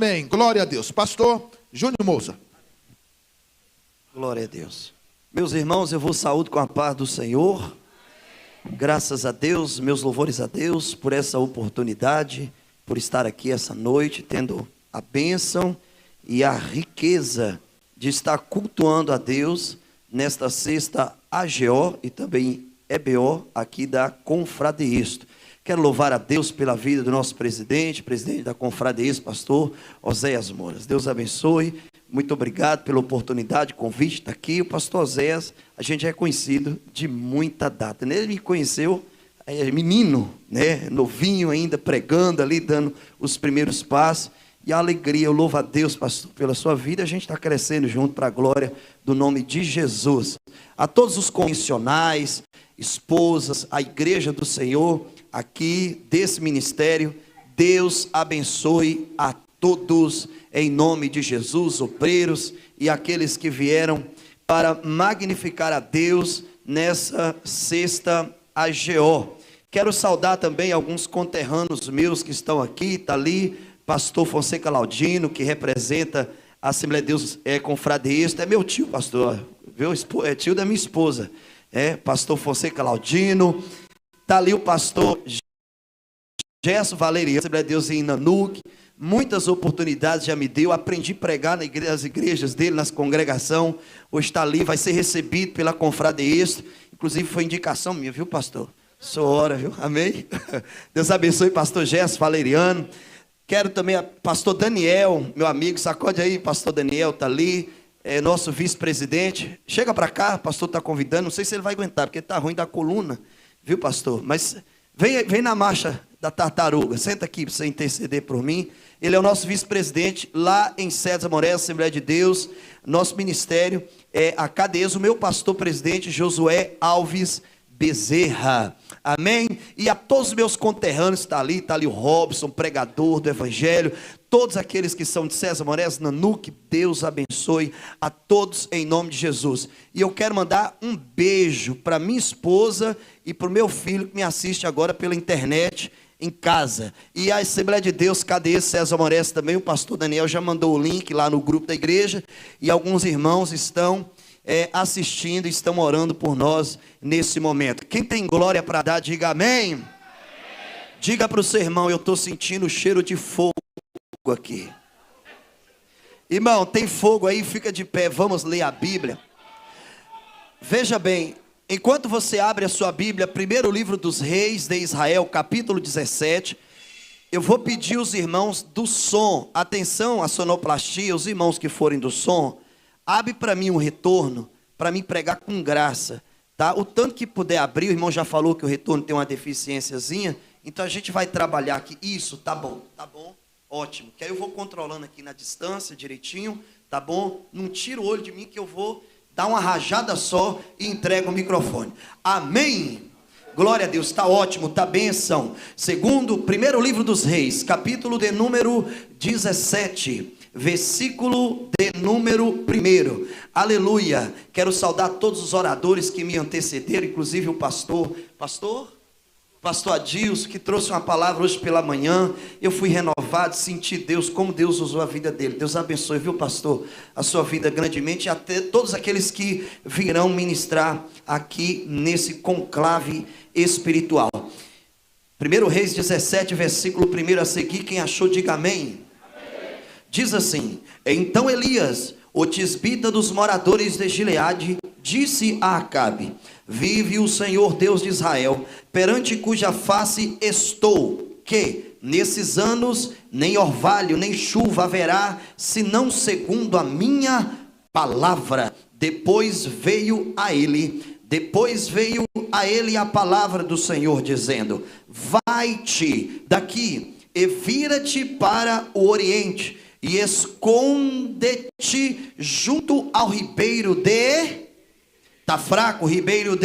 Amém. Glória a Deus. Pastor Júnior Moura. Glória a Deus. Meus irmãos, eu vos saúdo com a paz do Senhor. Graças a Deus, meus louvores a Deus por essa oportunidade, por estar aqui essa noite, tendo a bênção e a riqueza de estar cultuando a Deus nesta sexta AGO e também EBO aqui da Confradeisto. Quero louvar a Deus pela vida do nosso presidente da Confradeisto, pastor Oséias Moura. Deus abençoe. Muito obrigado pela oportunidade, convite, está aqui. O pastor Oséias, a gente é conhecido de muita data. Ele me conheceu, menino, né, novinho ainda, pregando ali, dando os primeiros passos. E a alegria, eu louvo a Deus, pastor, pela sua vida. A gente está crescendo junto para a glória do nome de Jesus. A todos os convencionais, esposas, a igreja do Senhor, aqui desse ministério, Deus abençoe a todos, em nome de Jesus, obreiros e aqueles que vieram para magnificar a Deus nessa sexta AGO. Quero saudar também alguns conterrâneos meus que estão aqui, está ali, pastor Fonseca Laudino, que representa a Assembleia de Deus Confradeisto, é meu tio, pastor, viu? É tio da minha esposa, pastor Fonseca Laudino, está ali o pastor Gerson Valeriano, Assembleia de Deus em Nanuque. Muitas oportunidades já me deu, aprendi a pregar nas igrejas dele, nas congregações. Hoje está ali, vai ser recebido pela Confradeisto. Inclusive foi indicação minha, viu, pastor? Sou hora, viu? Amém? Deus abençoe, pastor Gerson Valeriano. Quero também pastor Daniel, meu amigo, sacode aí, pastor Daniel está ali, é nosso vice-presidente. Chega para cá, o pastor está convidando, não sei se ele vai aguentar, porque está ruim da coluna, viu, pastor? Mas vem na marcha da tartaruga, senta aqui para você interceder por mim. Ele é o nosso vice-presidente lá em César Moreira, Assembleia de Deus. Nosso ministério é a Cadeia, o meu pastor-presidente Josué Alves Bezerra, amém? E a todos os meus conterrâneos, está ali o Robson, pregador do Evangelho, todos aqueles que são de César Moreira, Nanuque, Deus abençoe a todos em nome de Jesus. E eu quero mandar um beijo para minha esposa e para o meu filho que me assiste agora pela internet, em casa. E a Assembleia de Deus, cadê César Moreira também? O pastor Daniel já mandou o link lá no grupo da igreja, e alguns irmãos estão assistindo, estão orando por nós nesse momento. Quem tem glória para dar, diga amém. Amém. Diga para o seu irmão, eu estou sentindo o cheiro de fogo aqui. Irmão, tem fogo aí, fica de pé, vamos ler a Bíblia. Veja bem, enquanto você abre a sua Bíblia, primeiro livro dos reis de Israel, capítulo 17, eu vou pedir os irmãos do som, atenção à sonoplastia, os irmãos que forem do som, abre para mim um retorno, para mim pregar com graça, tá? O tanto que puder abrir, o irmão já falou que o retorno tem uma deficiênciazinha, então a gente vai trabalhar aqui, isso, tá bom, ótimo, que aí eu vou controlando aqui na distância direitinho, tá bom? Não tira o olho de mim que eu vou dar uma rajada só e entrego o microfone, amém? Glória a Deus, está ótimo, está bênção. Segundo, primeiro livro dos reis, capítulo de número 17, versículo de número 1, aleluia. Quero saudar todos os oradores que me antecederam, inclusive o pastor Adilson, que trouxe uma palavra hoje pela manhã. Eu fui renovado, senti Deus, como Deus usou a vida dele. Deus abençoe, viu, pastor, a sua vida grandemente, e até todos aqueles que virão ministrar aqui nesse conclave espiritual. 1 Reis 17, versículo 1 a seguir, quem achou diga amém. Diz assim: então Elias, o tisbita dos moradores de Gileade, disse a Acabe: vive o Senhor Deus de Israel, perante cuja face estou, que nesses anos nem orvalho nem chuva haverá, senão segundo a minha palavra. Depois veio a ele a palavra do Senhor, dizendo: vai-te daqui e vira-te para o oriente, e esconde-te junto ao ribeiro está fraco, ribeiro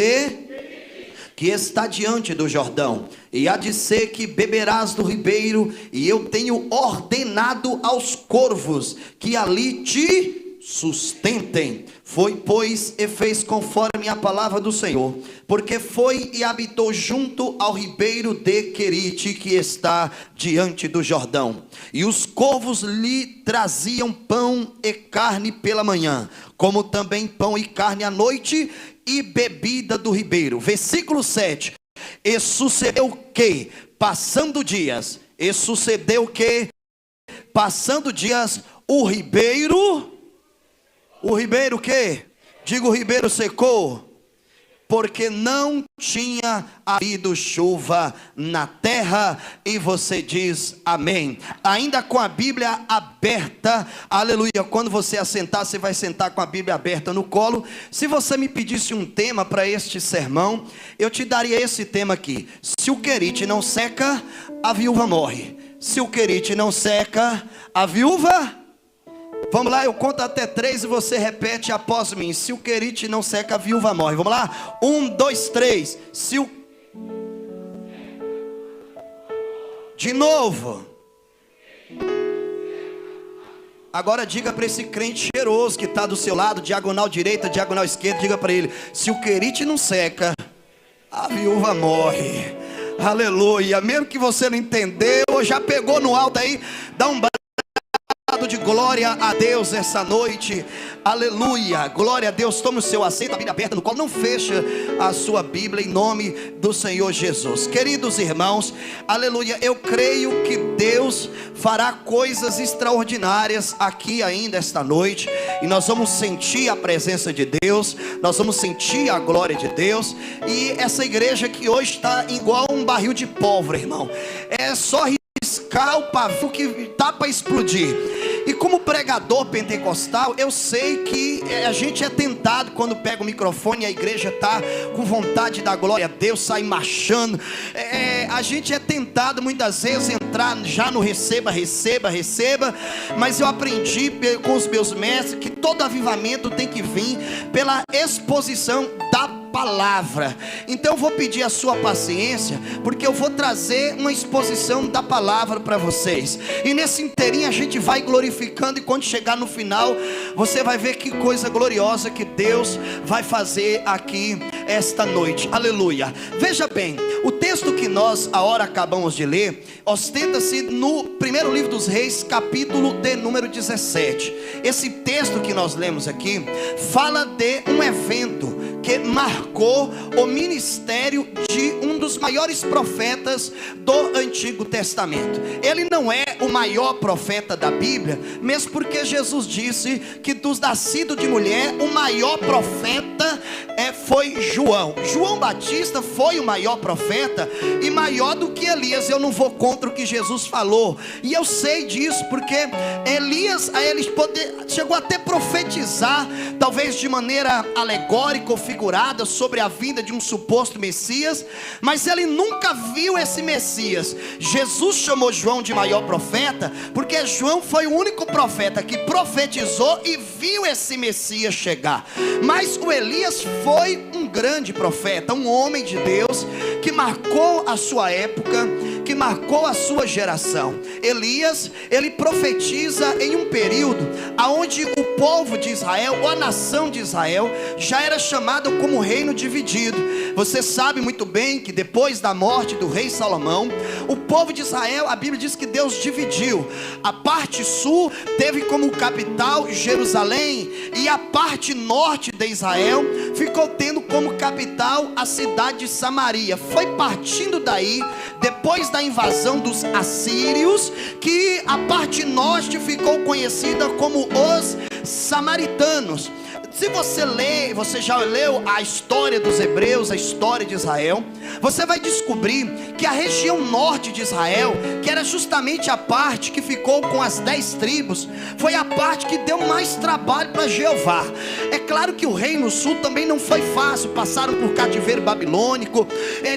que está diante do Jordão, e há de ser que beberás do ribeiro, e eu tenho ordenado aos corvos que ali te sustentem. Foi, pois, e fez conforme a palavra do Senhor, porque foi e habitou junto ao ribeiro de Querite, que está diante do Jordão. E os corvos lhe traziam pão e carne pela manhã, como também pão e carne à noite, e bebida do ribeiro. Versículo 7. E sucedeu que, passando dias, passando dias, o ribeiro o quê? Diga, o ribeiro secou, porque não tinha havido chuva na terra. E você diz amém, ainda com a Bíblia aberta, aleluia. Quando você assentar, você vai sentar com a Bíblia aberta no colo. Se você me pedisse um tema para este sermão, eu te daria esse tema aqui: se o querite não seca, a viúva morre. Se o querite não seca, a viúva... Vamos lá, eu conto até 3 e você repete após mim. Se o querite não seca, a viúva morre. Vamos lá? 1, 2, 3. De novo. Agora diga para esse crente cheiroso que está do seu lado, diagonal direita, diagonal esquerda, diga para ele: se o querite não seca, a viúva morre. Aleluia. Mesmo que você não entendeu, já pegou no alto aí, dá um de glória a Deus essa noite, aleluia, glória a Deus. Tome o seu assento, a Bíblia aberta no colo, não fecha a sua Bíblia, em nome do Senhor Jesus. Queridos irmãos, aleluia, eu creio que Deus fará coisas extraordinárias aqui ainda esta noite, e nós vamos sentir a presença de Deus, nós vamos sentir a glória de Deus. E essa igreja que hoje está igual um barril de pólvora, irmão, é só riscar o pavio que está para explodir. E como pregador pentecostal, eu sei que a gente é tentado quando pega o microfone e a igreja está com vontade da glória a Deus, sai marchando. A gente é tentado muitas vezes entrar já no receba, mas eu aprendi com os meus mestres que todo avivamento tem que vir pela exposição da palavra. Então eu vou pedir a sua paciência, porque eu vou trazer uma exposição da palavra para vocês, e nesse inteirinho a gente vai glorificando, e quando chegar no final, você vai ver que coisa gloriosa que Deus vai fazer aqui esta noite, aleluia. Veja bem, o texto que nós agora acabamos de ler, ostenta-se no primeiro livro dos Reis, capítulo de número 17. Esse texto que nós lemos aqui, fala de um evento que marcou o ministério de um dos maiores profetas do Antigo Testamento. Ele não é o maior profeta da Bíblia, mesmo porque Jesus disse que dos nascidos de mulher, o maior profeta foi João. João Batista foi o maior profeta, e maior do que Elias. Eu não vou contra o que Jesus falou, e eu sei disso, porque Elias, ele chegou até a profetizar, talvez de maneira alegórica ou figurada, sobre a vinda de um suposto Messias, mas ele nunca viu esse Messias. Jesus chamou João de maior profeta, porque João foi o único profeta que profetizou e viu esse Messias chegar. Mas o Elias foi um grande profeta, um homem de Deus, que marcou a sua época, que marcou a sua geração. Elias, ele profetiza em um período onde o povo de Israel, ou a nação de Israel, já era chamado como reino dividido. Você sabe muito bem que depois da morte do rei Salomão, o povo de Israel, a Bíblia diz que Deus dividiu. A parte sul teve como capital Jerusalém, e a parte norte de Israel ficou tendo como capital a cidade de Samaria. Foi partindo daí, depois da invasão dos assírios, que a parte norte ficou conhecida como os samaritanos. Se você lê, você já leu a história dos hebreus, a história de Israel, você vai descobrir que a região norte de Israel, que era justamente a parte que ficou com as 10 tribos, foi a parte que deu mais trabalho para Jeová. É claro que o reino sul também não foi fácil, passaram por cativeiro babilônico,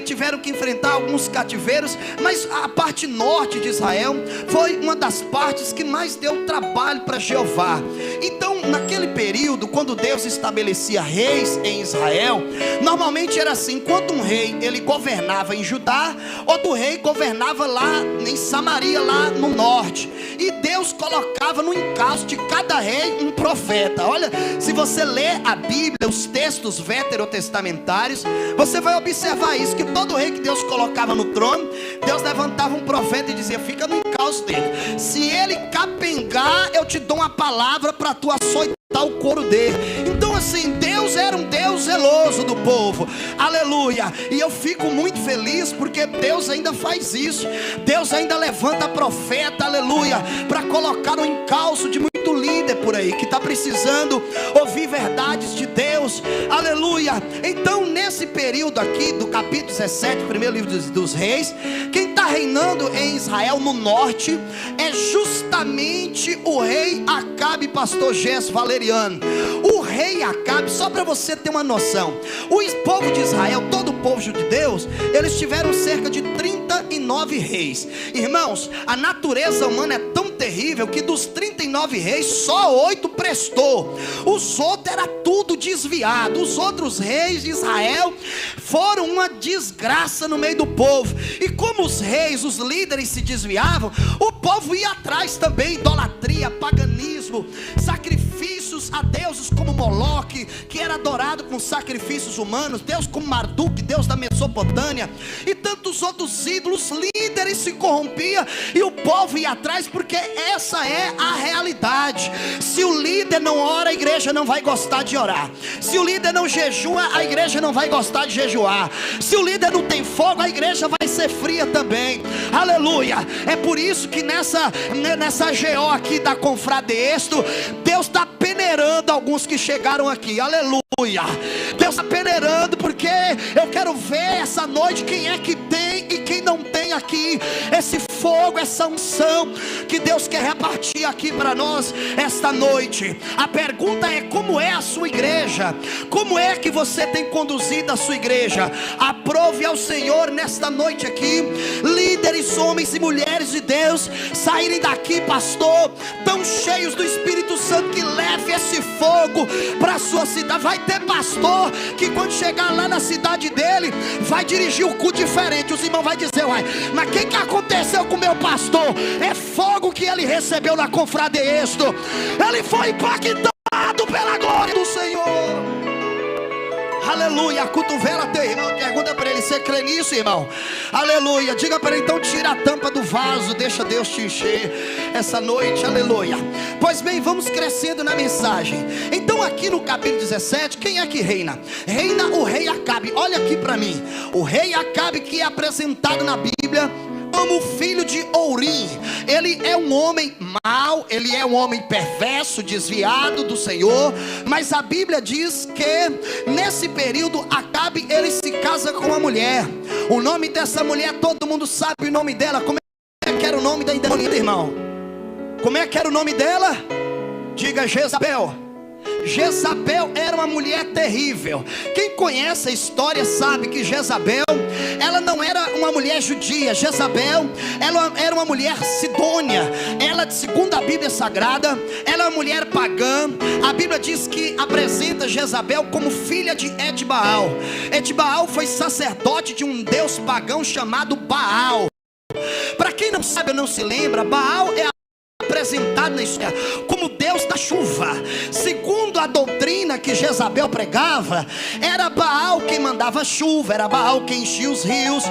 tiveram que enfrentar alguns cativeiros, mas a parte norte de Israel foi uma das partes que mais deu trabalho para Jeová. Então, naquele período, quando Deus estabelecia reis em Israel, normalmente era assim: quando um rei ele governava em Judá, outro rei governava lá em Samaria, lá no norte. E Deus colocava no encalço de cada rei um profeta. Olha, se você ler a Bíblia, os textos veterotestamentários, você vai observar isso, que todo rei que Deus colocava no trono, Deus levantava um profeta e dizia: fica no encalço dele. Se ele capengar, eu te dou uma palavra para tu açoitar o couro dele. Então assim, Deus era um Deus zeloso do povo, aleluia. E eu fico muito feliz porque Deus ainda faz isso. Deus ainda levanta profeta, aleluia, para colocar no encalço de muito líder por aí, que está precisando ouvir verdades de Deus, aleluia. Então nesse período aqui do capítulo 17, primeiro livro dos reis, quem está reinando em Israel no norte é justamente o rei Acabe, pastor Gés Valeriano. O rei Acabe, só para você ter uma noção, o povo de Israel, todo o povo de Deus, eles tiveram cerca de 39 reis. Irmãos, a natureza humana é tão terrível que dos 39 reis, só 8 prestou. Os outros era tudo desviado. Os outros reis de Israel foram uma desgraça no meio do povo. E como os reis, os líderes se desviavam, o povo ia atrás também. Idolatria, paganismo, sacrifícios a deuses como Moloque, que era adorado com sacrifícios humanos, Deus como Marduk, Deus da Mesopotâmia, e tantos outros ídolos. Líderes se corrompiam e o povo ia atrás, porque essa é a realidade. Se o líder não ora, a igreja não vai gostar de orar. Se o líder não jejua, a igreja não vai gostar de jejuar. Se o líder não tem fogo, a igreja vai ser fria também, aleluia. É por isso que nessa GO aqui da Confrade Êxito, Deus está peneirando alguns que chegaram aqui, aleluia. Deus está peneirando, porque eu quero ver essa noite quem é que tem e quem não tem aqui esse fogo, essa unção que Deus quer repartir aqui para nós esta noite. A pergunta é: como é a sua igreja? Como é que você tem conduzido a sua igreja? Aprove ao Senhor nesta noite aqui, líderes, homens e mulheres de Deus, saírem daqui, pastor, tão cheios do Espírito Santo, que leve esse fogo para a sua cidade. Vai ter pastor que quando chegar lá na cidade dele, vai dirigir o culto diferente. Os irmãos vão dizer: uai, mas o que aconteceu com o meu pastor? É fogo que ele recebeu na Confrade Êxito. Ele foi impactado pela glória do Senhor. Aleluia. Cotovela teu irmão, pergunta para ele: você crê nisso, irmão? Aleluia. Diga para ele: então tira a tampa do vaso, deixa Deus te encher essa noite, aleluia. Pois bem, vamos crescendo na mensagem. Então aqui no capítulo 17, quem é que reina? Reina o rei Acabe. Olha aqui para mim, o rei Acabe, que é apresentado na Bíblia como filho de Ourim. Ele é um homem mau, ele é um homem perverso, desviado do Senhor. Mas a Bíblia diz que nesse período Acabe, ele se casa com uma mulher. O nome dessa mulher, todo mundo sabe o nome dela. Como é que era o nome da endemoniada, irmão? Como é que era o nome dela? Diga: Jezabel. Jezabel era uma mulher terrível. Quem conhece a história sabe que Jezabel, ela não era uma mulher judia. Jezabel, ela era uma mulher sidônia. Ela, segundo a Bíblia Sagrada, ela é uma mulher pagã. A Bíblia diz que apresenta Jezabel como filha de Etbaal. Etbaal foi sacerdote de um deus pagão chamado Baal. Para quem não sabe ou não se lembra, Baal é apresentado na história como Deus da chuva. Segundo a doutrina que Jezabel pregava, era Baal quem mandava chuva, era Baal quem enchia os rios,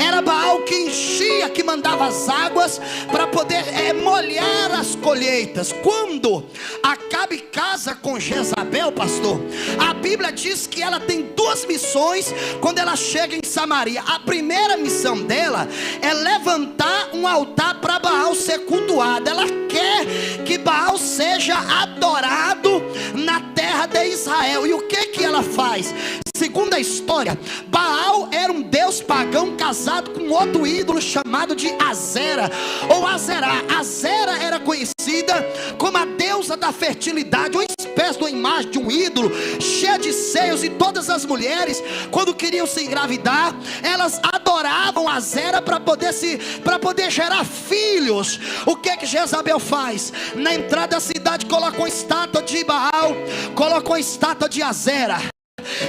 era Baal quem enchia, que mandava as águas para poder molhar as colheitas. Quando Acabe casa com Jezabel, pastor, a Bíblia diz que ela tem duas missões quando ela chega em Samaria. A primeira missão dela é levantar um altar para Baal ser cultuado. Ela quer que Baal seja adorado na terra de Israel. E o que ela faz? Segundo a história, Baal era um deus pagão casado com outro ídolo chamado de Azera ou Azerá. Azera era conhecida como a deusa da fertilidade, uma espécie de uma imagem de um ídolo cheia de seios. E todas as mulheres, quando queriam se engravidar, elas adoravam Azera para poder gerar filhos. O que Jezabel faz? Na entrada da cidade colocou uma estátua de Baal, colocou uma estátua de Azera.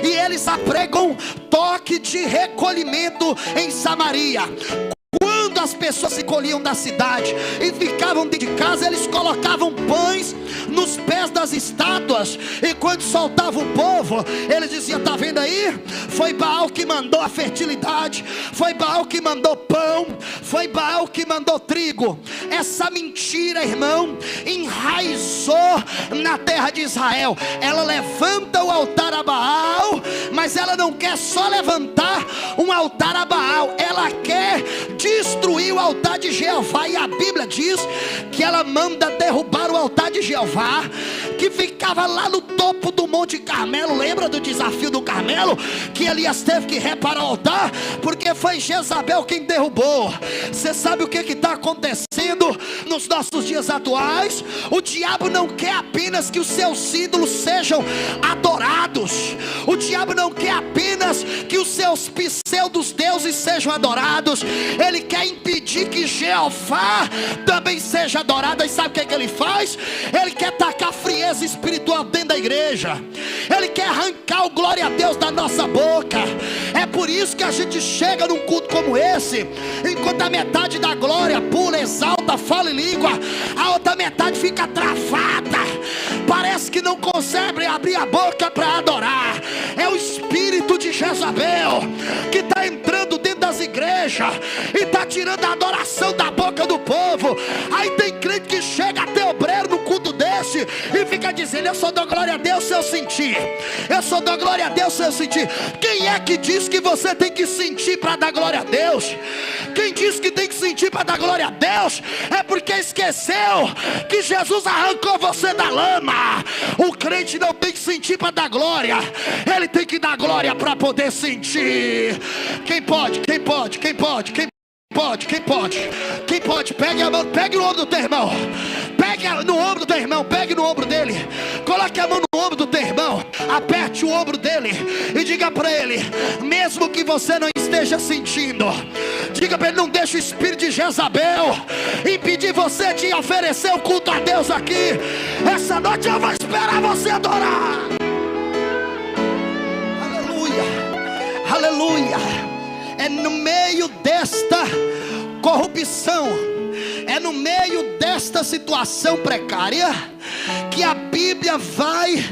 e eles apregam toque de recolhimento em Samaria. Quando as pessoas se colhiam da cidade e ficavam dentro de casa, eles colocavam pães nos pés das estátuas, e quando soltavam o povo, eles diziam: tá vendo aí? Foi Baal que mandou a fertilidade, foi Baal que mandou pão, foi Baal que mandou trigo. Essa mentira, irmão, enraizou na terra de Israel. Ela levanta o altar a Baal, mas ela não quer só levantar um altar a Baal, ela quer destruir o altar de Jeová. E a Bíblia diz que ela manda derrubar o altar de Jeová, que ficava lá no topo do Monte Carmelo. Lembra do desafio do Carmelo, que Elias teve que reparar o altar, porque foi Jezabel quem derrubou. Você sabe o que está acontecendo nos nossos dias atuais? O diabo não quer apenas que os seus ídolos sejam adorados, o diabo não quer apenas que os seus pseudos deuses sejam adorados, ele quer impedir que Jeová também seja adorado. E sabe o que ele faz? Ele quer tacar frieza espiritual dentro da igreja, ele quer arrancar o glória a Deus da nossa boca. É por isso que a gente chega num culto como esse, enquanto a metade da glória pula, exalta, fala em língua, a outra metade fica travada, parece que não consegue abrir a boca para adorar. É o espírito de Jezabel que está entrando dentro das igrejas e está tirando a adoração da boca do povo. Aí tem crente que chega até obreiro no culto desse e fica dizendo: eu só dou glória a Deus se eu sentir, eu só dou glória a Deus se eu sentir. Quem é que diz que você tem que sentir para dar glória a Deus? Quem diz que tem que sentir para dar glória a Deus é porque esqueceu que Jesus arrancou você da lama. O crente não tem que sentir para dar glória, ele tem que dar glória para poder sentir. Quem pode? Quem pode? Quem pode? Quem pode? Quem pode? Quem pode? Pegue a mão, pegue no ombro do teu irmão, pegue no ombro do teu irmão, pegue no ombro dele, coloque a mão no ombro do teu irmão, aperte o ombro dele e diga para ele, mesmo que você não esteja sentindo, diga para ele: não deixe o espírito de Jezabel impedir você de oferecer o culto a Deus aqui. Essa noite eu vou esperar você adorar. Aleluia, aleluia. É no meio desta corrupção, é no meio desta situação precária que a Bíblia vai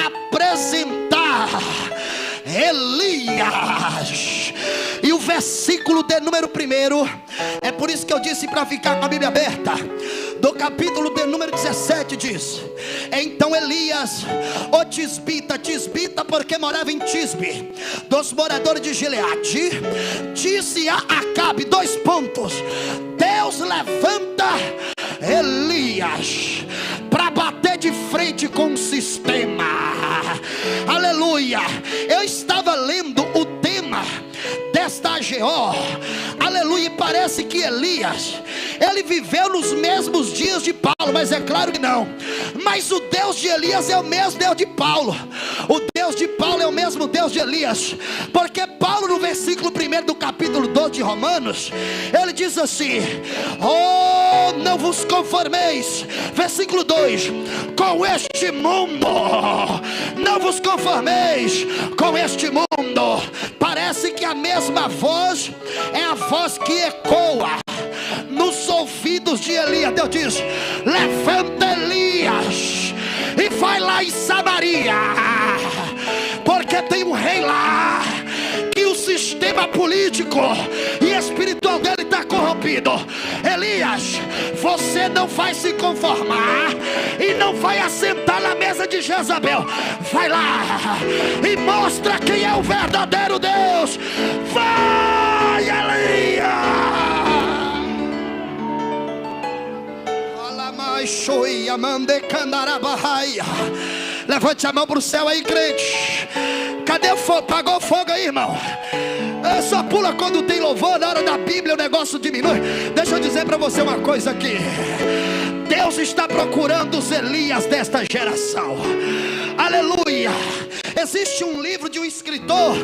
apresentar Elias. E o versículo de número 1, é por isso que eu disse para ficar com a Bíblia aberta, do capítulo de número 17 diz: então Elias, o tisbita porque morava em Tisbe, dos moradores de Gileade, disse a Acabe, 2 pontos: Deus levanta Elias para bater de frente com o sistema. Aleluia. Eu estava lendo o tema desta AGO, aleluia, e parece que Elias, ele viveu nos mesmos dias de Paulo, mas é claro que não. Mas o Deus de Elias é o mesmo Deus de Paulo, o Deus de Paulo é o mesmo Deus de Elias, porque Paulo, no versículo 1 do capítulo 12 de Romanos, ele diz assim: oh, não vos conformeis, versículo 2, com este mundo, não vos conformeis com este mundo. Parece que a mesma voz é a voz que ecoa nos ouvidos de Elias. Deus diz: levanta Elias e vai lá em Samaria, porque tem um rei lá que o sistema político e espiritual dele está corrompido. Elias, você não vai se conformar e não vai assentar na mesa de Jezabel. Vai lá e mostra quem é o verdadeiro Deus. Vai, Elias. Levante a mão para o céu aí, crente. Cadê o fogo? Pagou fogo aí, irmão? Só pula quando tem louvor. Na hora da Bíblia o negócio diminui. Deixa eu dizer para você uma coisa aqui: Deus está procurando os Elias desta geração. Aleluia. Existe um livro de um escritor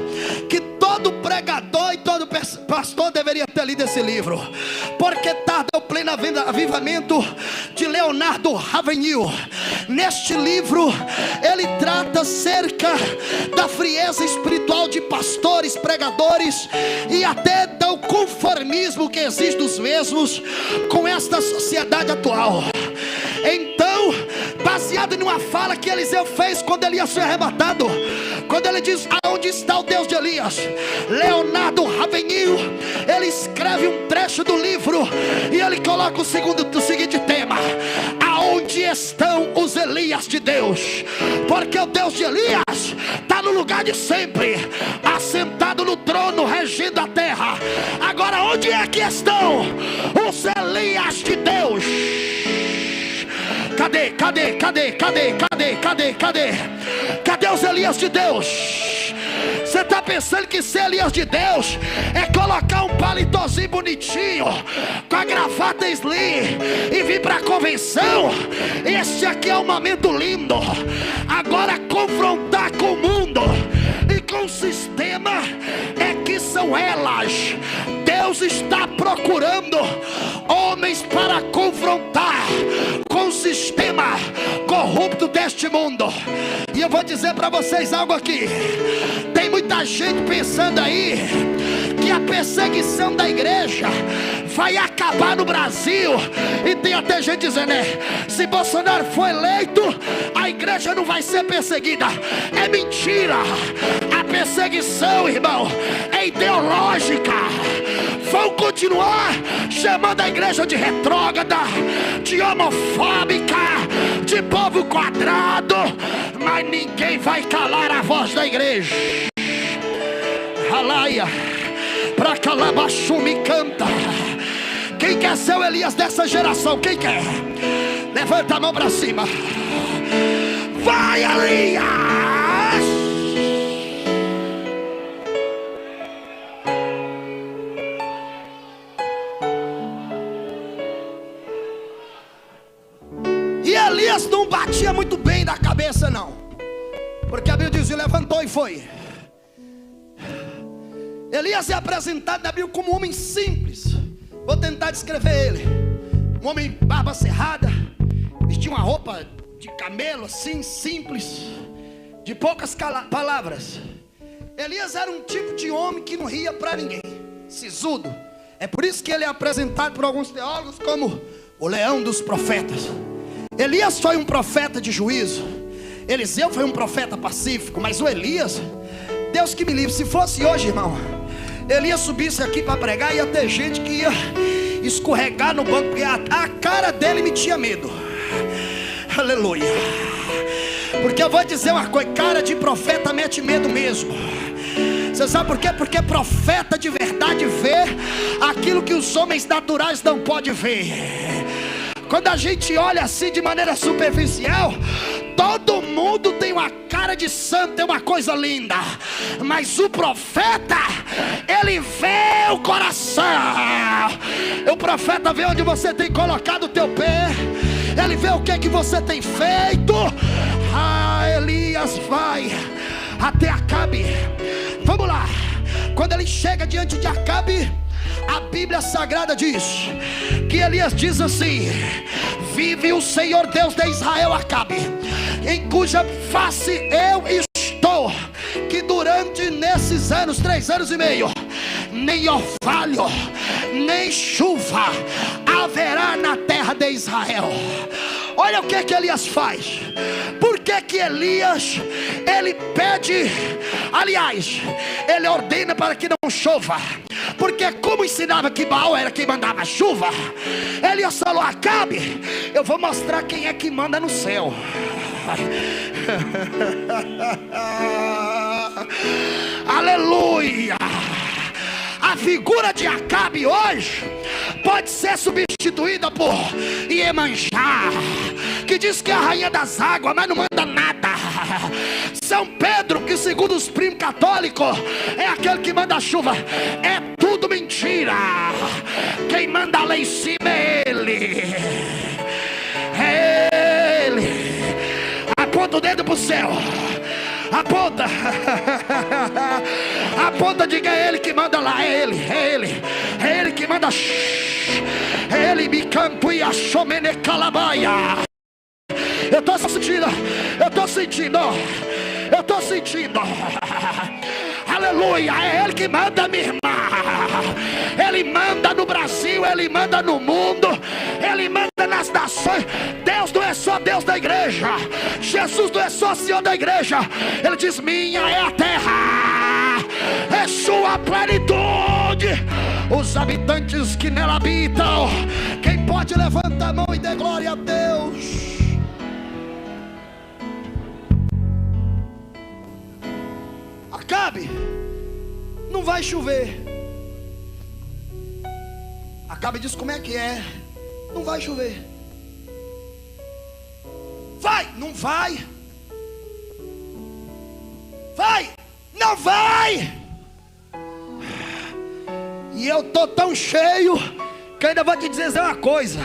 que Todo pregador e todo pastor deveria ter lido esse livro, porque tarde é o pleno avivamento de Leonardo Ravenhill. Neste livro ele trata acerca da frieza espiritual de pastores, pregadores e até do conformismo que existe dos mesmos com esta sociedade atual. Então, baseado em uma fala que Eliseu fez quando Elias foi arrebatado, quando ele diz: aonde está o Deus de Elias? Leonardo Ravenhill, ele escreve um trecho do livro e ele coloca o seguinte tema: aonde estão os Elias de Deus? Porque o Deus de Elias está no lugar de sempre, assentado no trono, regendo a terra. Agora, onde é que estão os Elias de Deus? Cadê? Cadê os Elias de Deus? Você está pensando que ser Elias de Deus é colocar um palitozinho bonitinho, com a gravata slim e vir para a convenção? Esse aqui é um momento lindo. Agora, confrontar com o mundo e com o sistema é que são elas. Deus está procurando homens para confrontar com o sistema corrupto deste mundo. E eu vou dizer para vocês algo aqui: tem muita gente pensando aí que a perseguição da igreja vai acabar no Brasil. E tem até gente dizendo: se Bolsonaro for eleito, a igreja não vai ser perseguida. É mentira. A perseguição, irmão, é ideológica. Vão continuar chamando a igreja de retrógrada, de homofóbica, de povo quadrado, mas ninguém vai calar a voz da igreja. Alaia, pra Calabaxume canta. Quem quer ser o Elias dessa geração? Quem quer? Levanta a mão pra cima. Vai, Elias! E Elias não batia muito bem da cabeça, não, porque a Bíblia diz: levantou e foi. Elias é apresentado na Bíblia como um homem simples. Vou tentar descrever ele: um homem barba cerrada, vestia uma roupa de camelo assim, simples, de poucas palavras. Elias era um tipo de homem que não ria para ninguém, sisudo. É por isso que ele é apresentado por alguns teólogos como o leão dos profetas. Elias foi um profeta de juízo, Eliseu foi um profeta pacífico, mas o Elias, Deus que me livre, se fosse hoje, irmão, Elias subisse aqui para pregar, ia ter gente que ia escorregar no banco, porque a cara dele me tinha medo. Aleluia. Porque eu vou dizer uma coisa: cara de profeta mete medo mesmo. Você sabe por quê? Porque profeta de verdade vê aquilo que os homens naturais não podem ver. Quando a gente olha assim de maneira superficial, todo mundo tem uma cara de santo, tem uma coisa linda. Mas o profeta, ele vê o coração. O profeta vê onde você tem colocado o teu pé. Ele vê o que é que você tem feito. Elias vai até Acabe. Vamos lá. Quando ele chega diante de Acabe, a Bíblia Sagrada diz que Elias diz assim: vive o Senhor Deus de Israel, Acabe, em cuja face eu estou, que durante nesses anos, 3 anos e meio, nem orvalho, nem chuva haverá na terra de Israel. Olha o que Elias faz. Por que Elias, ele pede, aliás, ele ordena para que não chova? Porque como ensinava que Baal era quem mandava chuva, Elias falou: Acabe, eu vou mostrar quem é que manda no céu. Aleluia. A figura de Acabe hoje pode ser substituída por Iemanjá, que diz que é a rainha das águas, mas não manda nada. São Pedro, que segundo os primos católicos é aquele que manda a chuva. É tudo mentira. Quem manda lá em cima é ele. É ele. Aponta o dedo pro céu. Aponta. Aponta, diga: é Ele que manda lá. É Ele, é Ele. É Ele que manda. É Ele me canto e achou mene calabaia. Eu estou sentindo. Eu estou sentindo. Eu estou sentindo. Aleluia. É Ele que manda, minha irmã. Ele manda no Brasil. Ele manda no mundo. Ele manda nas nações. Deus não é só Deus da igreja. Jesus não é só Senhor da igreja. Ele diz: minha é a terra, é sua plenitude, os habitantes que nela habitam. Quem pode levantar a mão e dê glória a Deus? Acabe, não vai chover. Acabe diz: como é que é? Não vai chover. Vai, não vai. Vai, não vai. E eu tô tão cheio que ainda vou te dizer uma coisa.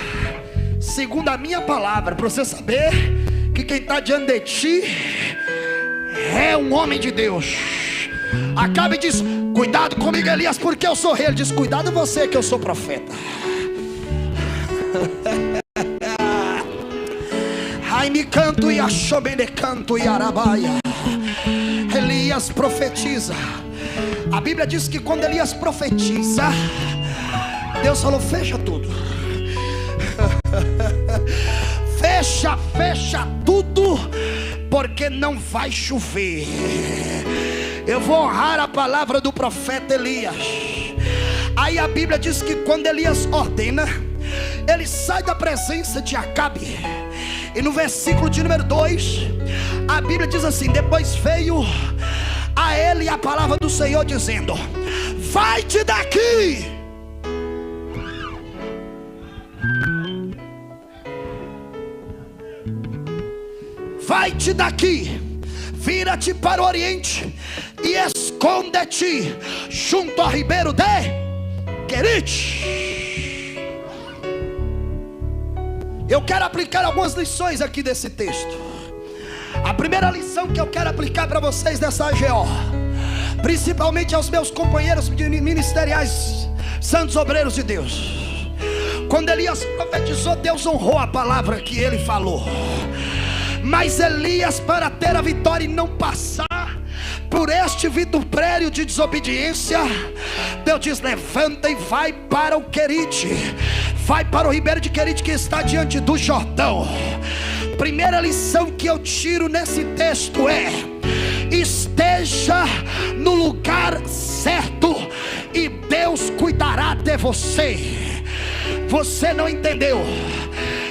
Segundo a minha palavra, para você saber que quem está diante de ti é um homem de Deus. Acabe e diz: cuidado comigo, Elias, porque eu sou rei. Ele diz: cuidado você, que eu sou profeta. Ai me canto e achobene canto e arabaia. Elias profetiza. A Bíblia diz que quando Elias profetiza, Deus falou: fecha tudo. Fecha tudo, porque não vai chover. Eu vou honrar a palavra do profeta Elias. Aí a Bíblia diz que quando Elias ordena, ele sai da presença de Acabe. E no versículo de número 2, a Bíblia diz assim: depois veio a ele a palavra do Senhor dizendo: vai-te daqui. Vai-te daqui, vira-te para o oriente e esconde-te junto ao ribeiro de Querite. Eu quero aplicar algumas lições aqui desse texto. A primeira lição que eu quero aplicar para vocês dessa AGO, principalmente aos meus companheiros ministeriais, santos obreiros de Deus. Quando Elias profetizou, Deus honrou a palavra que ele falou. Mas Elias, para ter a vitória e não passar por este vitupério de desobediência, Deus diz: levanta e vai para o Querite. Vai para o ribeiro de Querite, que está diante do Jordão. Primeira lição que eu tiro nesse texto é: esteja no lugar certo e Deus cuidará de você. Você não entendeu?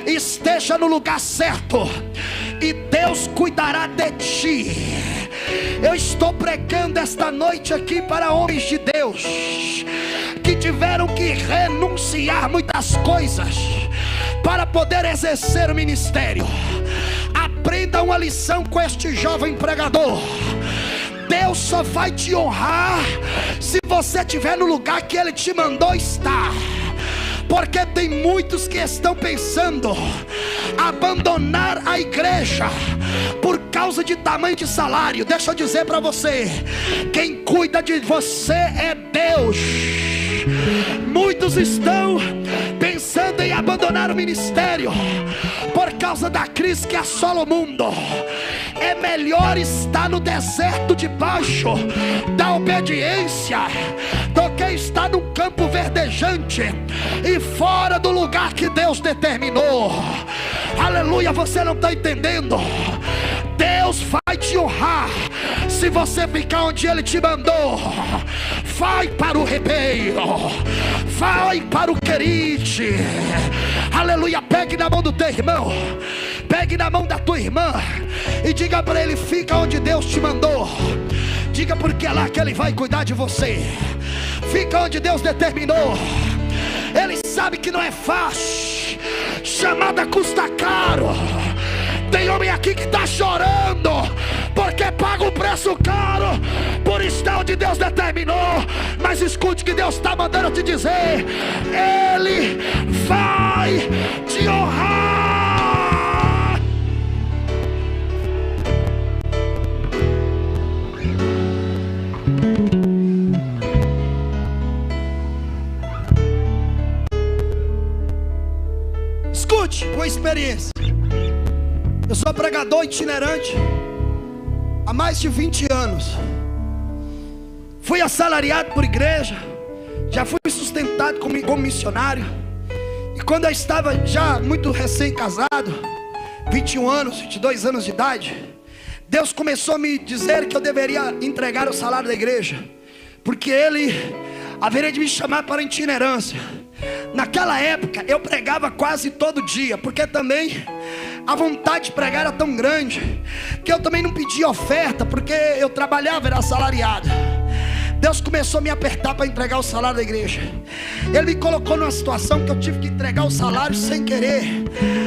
Esteja no lugar certo e Deus cuidará de ti. Eu estou pregando esta noite aqui para homens de Deus que tiveram que renunciar muitas coisas para poder exercer o ministério. Aprenda uma lição com este jovem pregador: Deus só vai te honrar se você estiver no lugar que Ele te mandou estar. Porque tem muitos que estão pensando abandonar a igreja por causa de tamanho de salário. Deixa eu dizer para você: quem cuida de você é Deus. Muitos estão pensando em abandonar o ministério por causa da crise que assola o mundo. É melhor estar no deserto debaixo da obediência do que estar num campo verdejante e fora do lugar que Deus determinou. Aleluia, você não está entendendo. Deus vai te honrar se você ficar onde Ele te mandou. Vai para o ribeiro, vai para o Querite. Aleluia, pegue na mão do teu irmão, pegue na mão da tua irmã e diga para ele: fica onde Deus te mandou. Diga, porque é lá que Ele vai cuidar de você. Fica onde Deus determinou. Ele sabe que não é fácil, chamada custa caro. Tem homem aqui que está chorando porque paga um preço caro por estar onde Deus determinou. Mas escute o que Deus está mandando te dizer: Ele vai te honrar. Eu sou pregador itinerante há mais de 20 anos. Fui assalariado por igreja, já fui sustentado como missionário. E quando eu estava já muito recém-casado, 21 anos, 22 anos de idade, Deus começou a me dizer que eu deveria entregar o salário da igreja, porque Ele haveria de me chamar para a itinerância. Naquela época eu pregava quase todo dia, porque também a vontade de pregar era tão grande, que eu também não pedia oferta, porque eu trabalhava, era assalariado. Deus começou a me apertar para entregar o salário da igreja. Ele me colocou numa situação que eu tive que entregar o salário sem querer,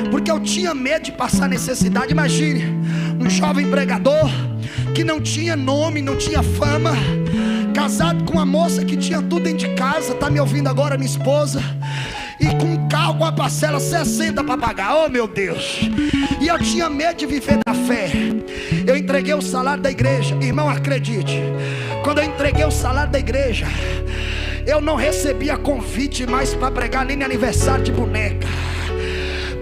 porque eu tinha medo de passar necessidade. Imagine, um jovem pregador que não tinha nome, não tinha fama, casado com uma moça que tinha tudo dentro de casa. Está me ouvindo agora, minha esposa? E com um carro com a parcela 60 para pagar, oh meu Deus. E eu tinha medo de viver da fé. Eu entreguei o salário da igreja. Irmão, acredite, quando eu entreguei o salário da igreja, eu não recebia convite mais para pregar, nem no aniversário de boneca.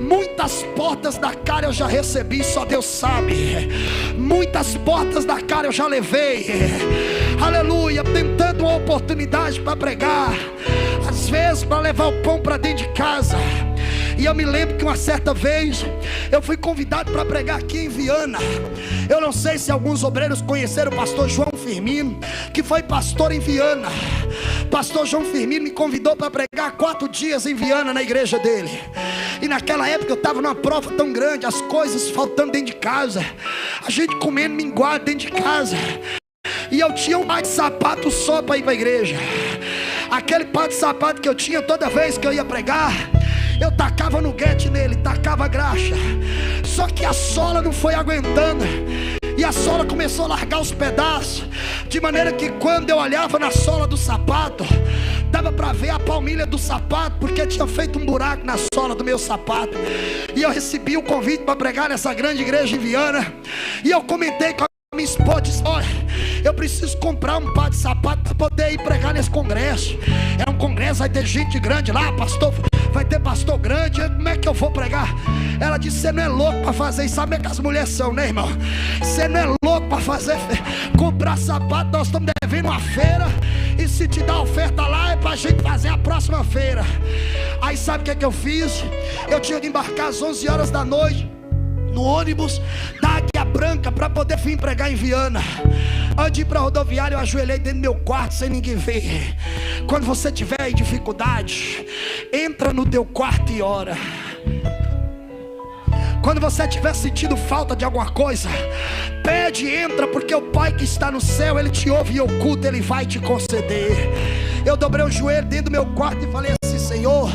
Muitas portas da cara eu já recebi, só Deus sabe. Muitas portas da cara eu já levei, aleluia, tentando uma oportunidade para pregar, às vezes para levar o pão para dentro de casa. E eu me lembro que uma certa vez eu fui convidado para pregar aqui em Viana. Eu não sei se alguns obreiros conheceram o pastor João Firmino, que foi pastor em Viana. Pastor João Firmino me convidou para pregar 4 dias em Viana, na igreja dele. E naquela época eu estava numa prova tão grande, as coisas faltando dentro de casa, a gente comendo minguado dentro de casa. E eu tinha um par de sapato só para ir para a igreja. Aquele par de sapato que eu tinha, toda vez que eu ia pregar, eu tacava no guete nele, tacava graxa. Só que a sola não foi aguentando, e a sola começou a largar os pedaços, de maneira que quando eu olhava na sola do sapato, dava para ver a palmilha do sapato, porque tinha feito um buraco na sola do meu sapato. E eu recebi o convite para pregar nessa grande igreja em Viana. E eu comentei com a minha esposa, disse: olha, eu preciso comprar um par de sapato para poder ir pregar nesse congresso. É um congresso, vai ter gente grande lá, pastor, vai ter pastor grande, como é que eu vou pregar? Ela disse: você não é louco para fazer isso. Sabe como é que as mulheres são, né, irmão? Você não é louco para fazer, comprar sapato, nós estamos devendo uma feira, e se te dá oferta lá é para a gente fazer a próxima feira. Aí sabe o que eu fiz? Eu tinha que embarcar às 11 horas da noite no ônibus da Águia Branca para poder vir pregar em Viana. Antes de ir para a rodoviária, eu ajoelhei dentro do meu quarto sem ninguém ver. Quando você tiver em dificuldade, entra no teu quarto e ora. Quando você estiver sentindo falta de alguma coisa, pede, entra, porque o Pai que está no céu, Ele te ouve e oculta, Ele vai te conceder. Eu dobrei o joelho dentro do meu quarto e falei assim: Senhor,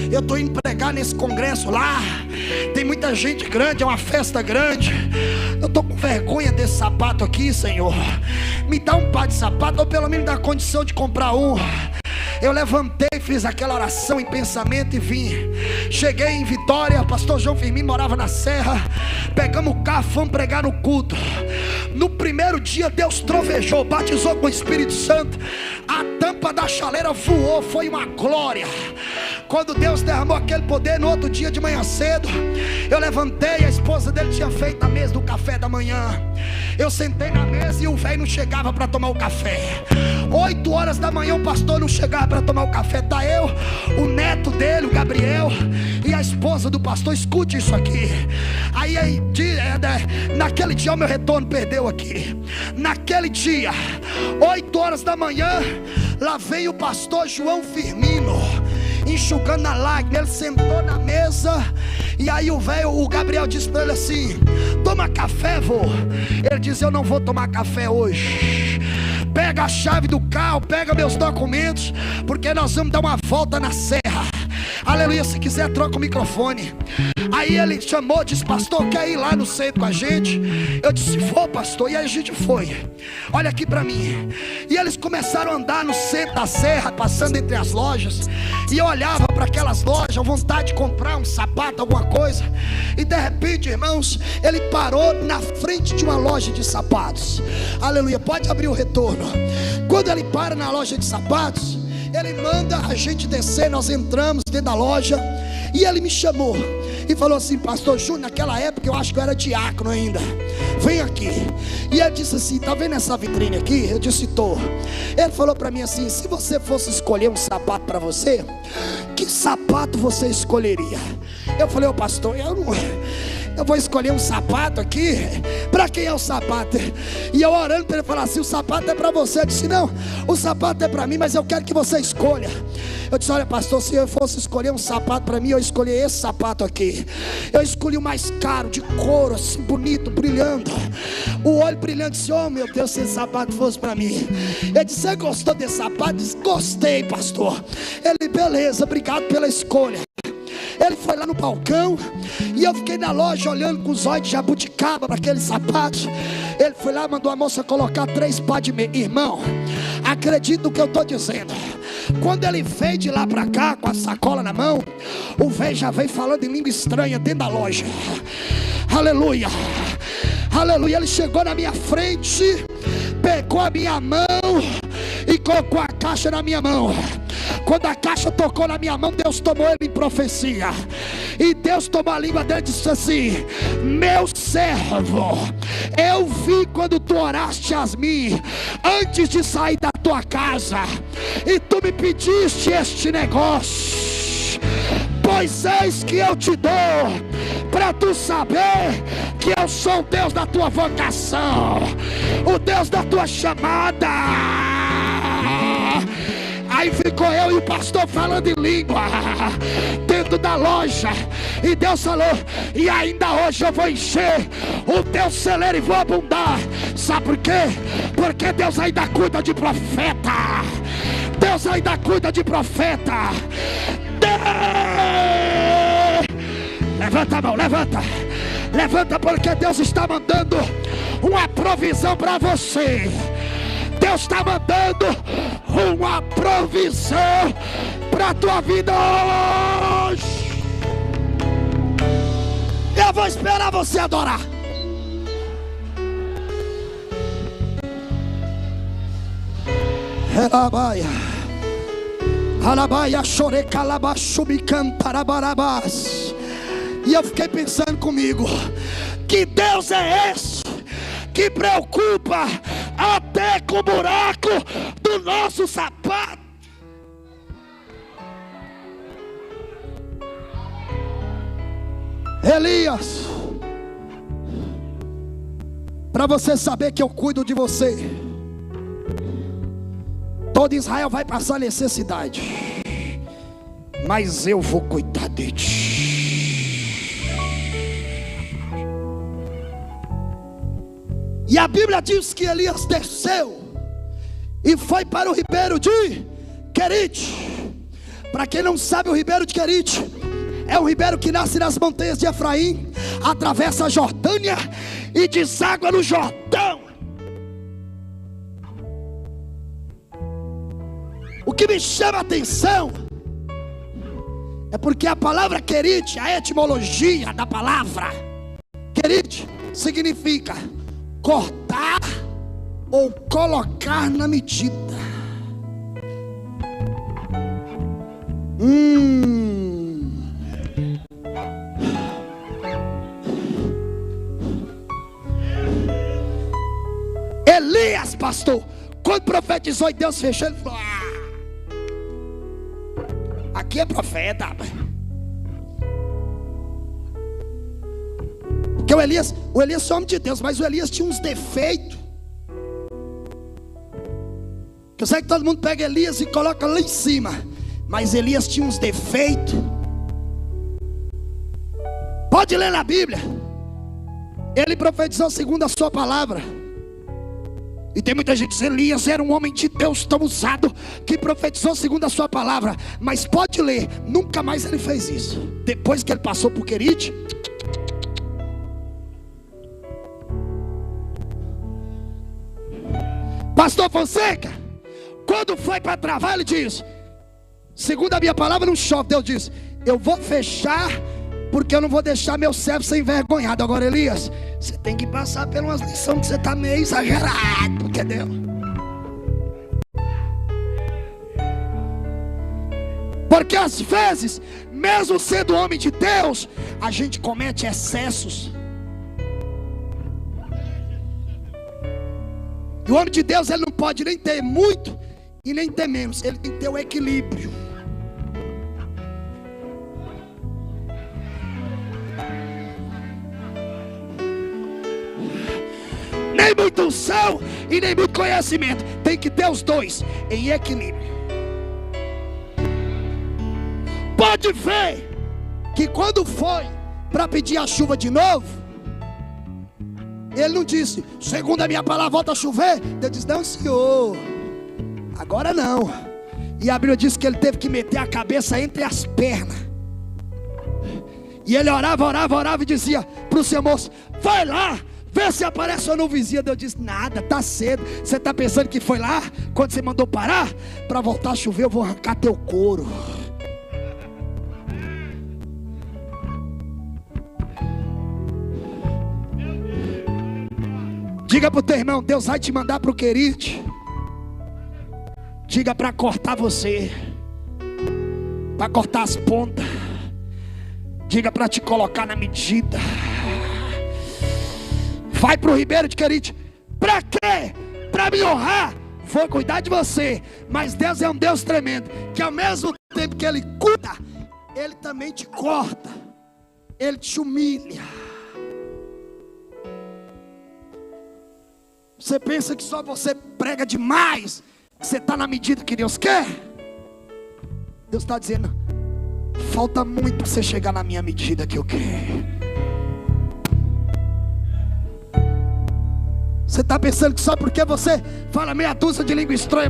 eu estou indo pregar nesse congresso lá, tem muita gente grande, é uma festa grande. Eu estou com vergonha desse sapato aqui, Senhor. Me dá um par de sapato, ou pelo menos dá condição de comprar um. Eu levantei, fiz aquela oração em pensamento e vim. Cheguei em Vitória, pastor João Firmino morava na Serra. Pegamos o carro, fomos pregar no culto. No primeiro dia Deus trovejou, batizou com o Espírito Santo. A tampa da chaleira voou, foi uma glória. Quando Deus derramou aquele poder, no outro dia de manhã cedo, eu levantei, a esposa dele tinha feito a mesa do café da manhã. Eu sentei na mesa e o velho não chegava para tomar o café. 8 horas da manhã o pastor não chegava para tomar o café. Tá eu, o neto dele, o Gabriel, e a esposa do pastor. Escute isso aqui. Aí naquele dia o meu retorno perdeu aqui. Naquele dia, 8 horas da manhã, lá veio o pastor João Firmino, enxugando a lágrima. Ele sentou na mesa, e aí o Gabriel disse para ele assim: toma café, vô. Ele disse: eu não vou tomar café hoje. Pega a chave do carro, pega meus documentos, porque nós vamos dar uma volta na serra. Aleluia, se quiser troca o microfone. Aí ele chamou, disse: pastor, quer ir lá no centro com a gente? Eu disse: vou, pastor. E aí a gente foi. Olha aqui para mim. E eles começaram a andar no centro da serra, passando entre as lojas. E eu olhava para aquelas lojas, vontade de comprar um sapato, alguma coisa. E de repente, irmãos, ele parou na frente de uma loja de sapatos. Aleluia, pode abrir o retorno. Quando ele para na loja de sapatos, ele manda a gente descer. Nós entramos dentro da loja, E ele me chamou e falou assim: pastor Júnior, naquela época eu acho que eu era diácono ainda, vem aqui. E ele disse assim: tá vendo essa vitrine aqui? Eu disse: tô. Ele falou para mim assim: se você fosse escolher um sapato para você, que sapato você escolheria? Eu falei: ô pastor, eu vou escolher um sapato aqui? Para quem é o sapato? E eu orando para ele falar assim: o sapato é para você. Eu disse: não, o sapato é para mim, mas eu quero que você escolha. Eu disse: olha pastor, se eu fosse escolher um sapato para mim, eu escolhi esse sapato aqui. Eu escolhi o mais caro, de couro, assim, bonito, brilhando, o olho brilhando. Disse: oh meu Deus, se esse sapato fosse para mim. Eu disse: você gostou desse sapato? Eu disse: gostei, pastor. Ele: beleza, obrigado pela escolha. Ele foi lá no balcão e eu fiquei na loja olhando com os olhos de jabuticaba para aquele sapato. Ele foi lá, mandou a moça colocar 3 pares de meia. Irmão, acredite no que eu estou dizendo. Quando ele veio de lá para cá com a sacola na mão, o velho já veio falando em língua estranha dentro da loja. Aleluia, aleluia. Ele chegou na minha frente, pegou a minha mão e colocou a caixa na minha mão. Quando a caixa tocou na minha mão, Deus tomou ele em profecia. E Deus tomou a língua dele e disse assim: meu servo, eu vi quando tu oraste a mim antes de sair da tua casa, e tu me pediste este negócio. Pois eis que eu te dou, para tu saber que eu sou o Deus da tua vocação, o Deus da tua chamada. Aí ficou eu e o pastor falando em língua dentro da loja. E Deus falou: e ainda hoje eu vou encher o teu celeiro e vou abundar. Sabe por quê? Porque Deus ainda cuida de profeta. Deus ainda cuida de profeta. Levanta a mão, levanta. Levanta, porque Deus está mandando uma provisão para você. Deus está mandando uma provisão para a tua vida hoje. Eu vou esperar você adorar. Alabaia, alabaia, chore calabachu me cantarabarabás. E eu fiquei pensando comigo: que Deus é esse que preocupa até com o buraco do nosso sapato? Elias, para você saber que eu cuido de você, todo Israel vai passar necessidade, mas eu vou cuidar de ti. E a Bíblia diz que Elias desceu e foi para o ribeiro de Querite. Para quem não sabe, o ribeiro de Querite é um ribeiro que nasce nas montanhas de Efraim, atravessa a Jordânia e deságua no Jordão. O que me chama a atenção é porque a palavra Querite, a etimologia da palavra Querite, significa cortar ou colocar na medida. Elias, pastor, quando profetizou e Deus fechou, ele falou: aqui é profeta. Porque o Elias é homem de Deus, mas o Elias tinha uns defeitos. Eu sei que todo mundo pega Elias e coloca lá em cima, mas Elias tinha uns defeitos. Pode ler na Bíblia. Ele profetizou segundo a sua palavra. E tem muita gente dizendo: Elias era um homem de Deus tão usado, que profetizou segundo a sua palavra. Mas pode ler, nunca mais ele fez isso. Depois que ele passou por Querite, Pastor Fonseca, quando foi para travar, ele diz: segundo a minha palavra não chove. Deus diz: eu vou fechar, porque eu não vou deixar meu servo ser envergonhado. Agora, Elias, você tem que passar por umas lições que você está meio exagerado, porque Deus. Porque às vezes, mesmo sendo homem de Deus, a gente comete excessos. E o homem de Deus, ele não pode nem ter muito e nem ter menos. Ele tem que ter o equilíbrio. Nem muito unção e nem muito conhecimento. Tem que ter os dois em equilíbrio. Pode ver que quando foi para pedir a chuva de novo, ele não disse, segundo a minha palavra, volta a chover. Deus disse, não senhor, agora não. E a Bíblia diz que ele teve que meter a cabeça entre as pernas. E ele orava e dizia para o seu moço, vai lá, vê se aparece uma nuvenzinha. Deus disse, nada, tá cedo. Você está pensando que foi lá, quando você mandou parar, para voltar a chover eu vou arrancar teu couro. Diga para o teu irmão, Deus vai te mandar para o Querite. Diga para cortar você, para cortar as pontas. Diga para te colocar na medida. Vai para o Ribeiro de Querite. Para quê? Para me honrar. Vou cuidar de você. Mas Deus é um Deus tremendo, que ao mesmo tempo que Ele cuida, Ele também te corta, Ele te humilha. Você pensa que só você prega demais, que você está na medida que Deus quer? Deus está dizendo, falta muito para você chegar na minha medida que eu quero. Você está pensando que só porque você fala meia dúzia de língua estranha,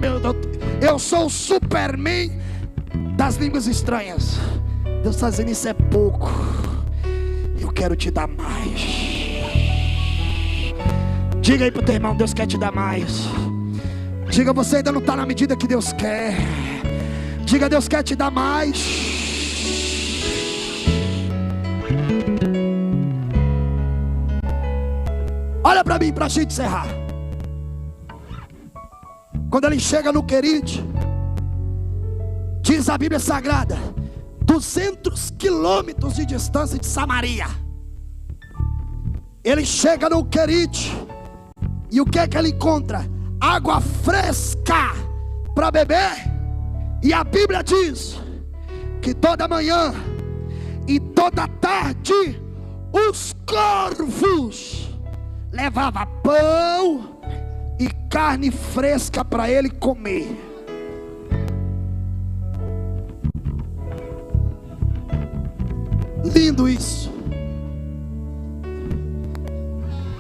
eu sou o Superman das línguas estranhas. Deus está dizendo, isso é pouco, eu quero te dar mais. Diga aí para o teu irmão, Deus quer te dar mais. Diga, você ainda não está na medida que Deus quer. Diga, Deus quer te dar mais. Olha para mim, para a gente encerrar. Quando ele chega no Querite, diz a Bíblia Sagrada, 200 quilômetros de distância de Samaria. Ele chega no Querite. E o que é que ele encontra? Água fresca para beber. E a Bíblia diz que toda manhã e toda tarde os corvos levavam pão e carne fresca para ele comer. Lindo isso.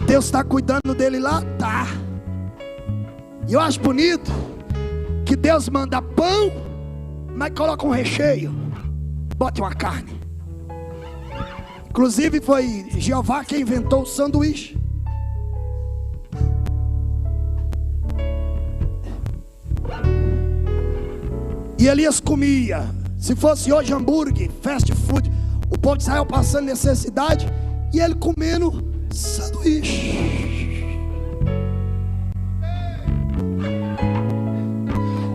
Deus está cuidando dele lá, tá. E eu acho bonito que Deus manda pão, mas coloca um recheio, bota uma carne. Inclusive foi Jeová quem inventou o sanduíche. E Elias comia. Se fosse hoje hambúrguer, fast food, o povo de Israel passando necessidade e ele comendo sanduíche.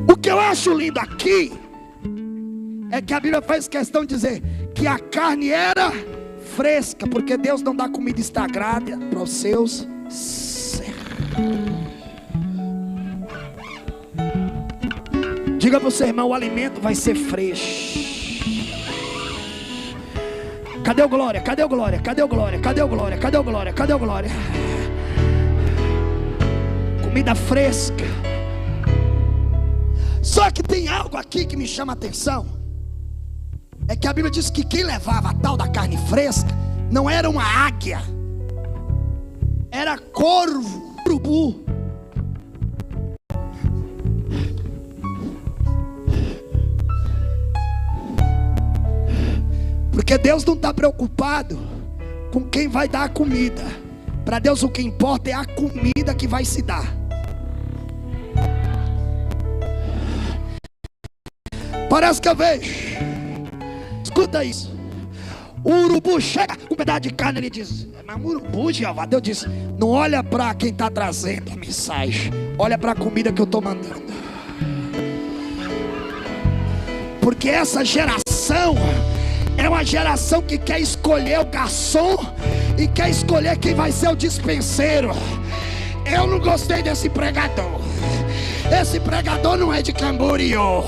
O que eu acho lindo aqui é que a Bíblia faz questão de dizer que a carne era fresca, porque Deus não dá comida estragada para os seus servos. Diga para o seu irmão, o alimento vai ser fresco. Cadê o glória? Cadê o glória? Cadê o glória? Cadê o glória? Cadê o glória? Cadê o glória? Comida fresca. Só que tem algo aqui que me chama a atenção. É que a Bíblia diz que quem levava a tal da carne fresca não era uma águia, era corvo, urubu. Porque Deus não está preocupado com quem vai dar a comida. Para Deus o que importa é a comida que vai se dar. Parece que eu vejo. Escuta isso. O urubu chega com um pedaço de carne, ele diz, mas urubu, Jeová, Deus diz, não olha para quem está trazendo a mensagem, olha para a comida que eu estou mandando. Porque essa geração é uma geração que quer escolher o garçom e quer escolher quem vai ser o dispenseiro. Eu não gostei desse pregador. Esse pregador não é de Camboriú.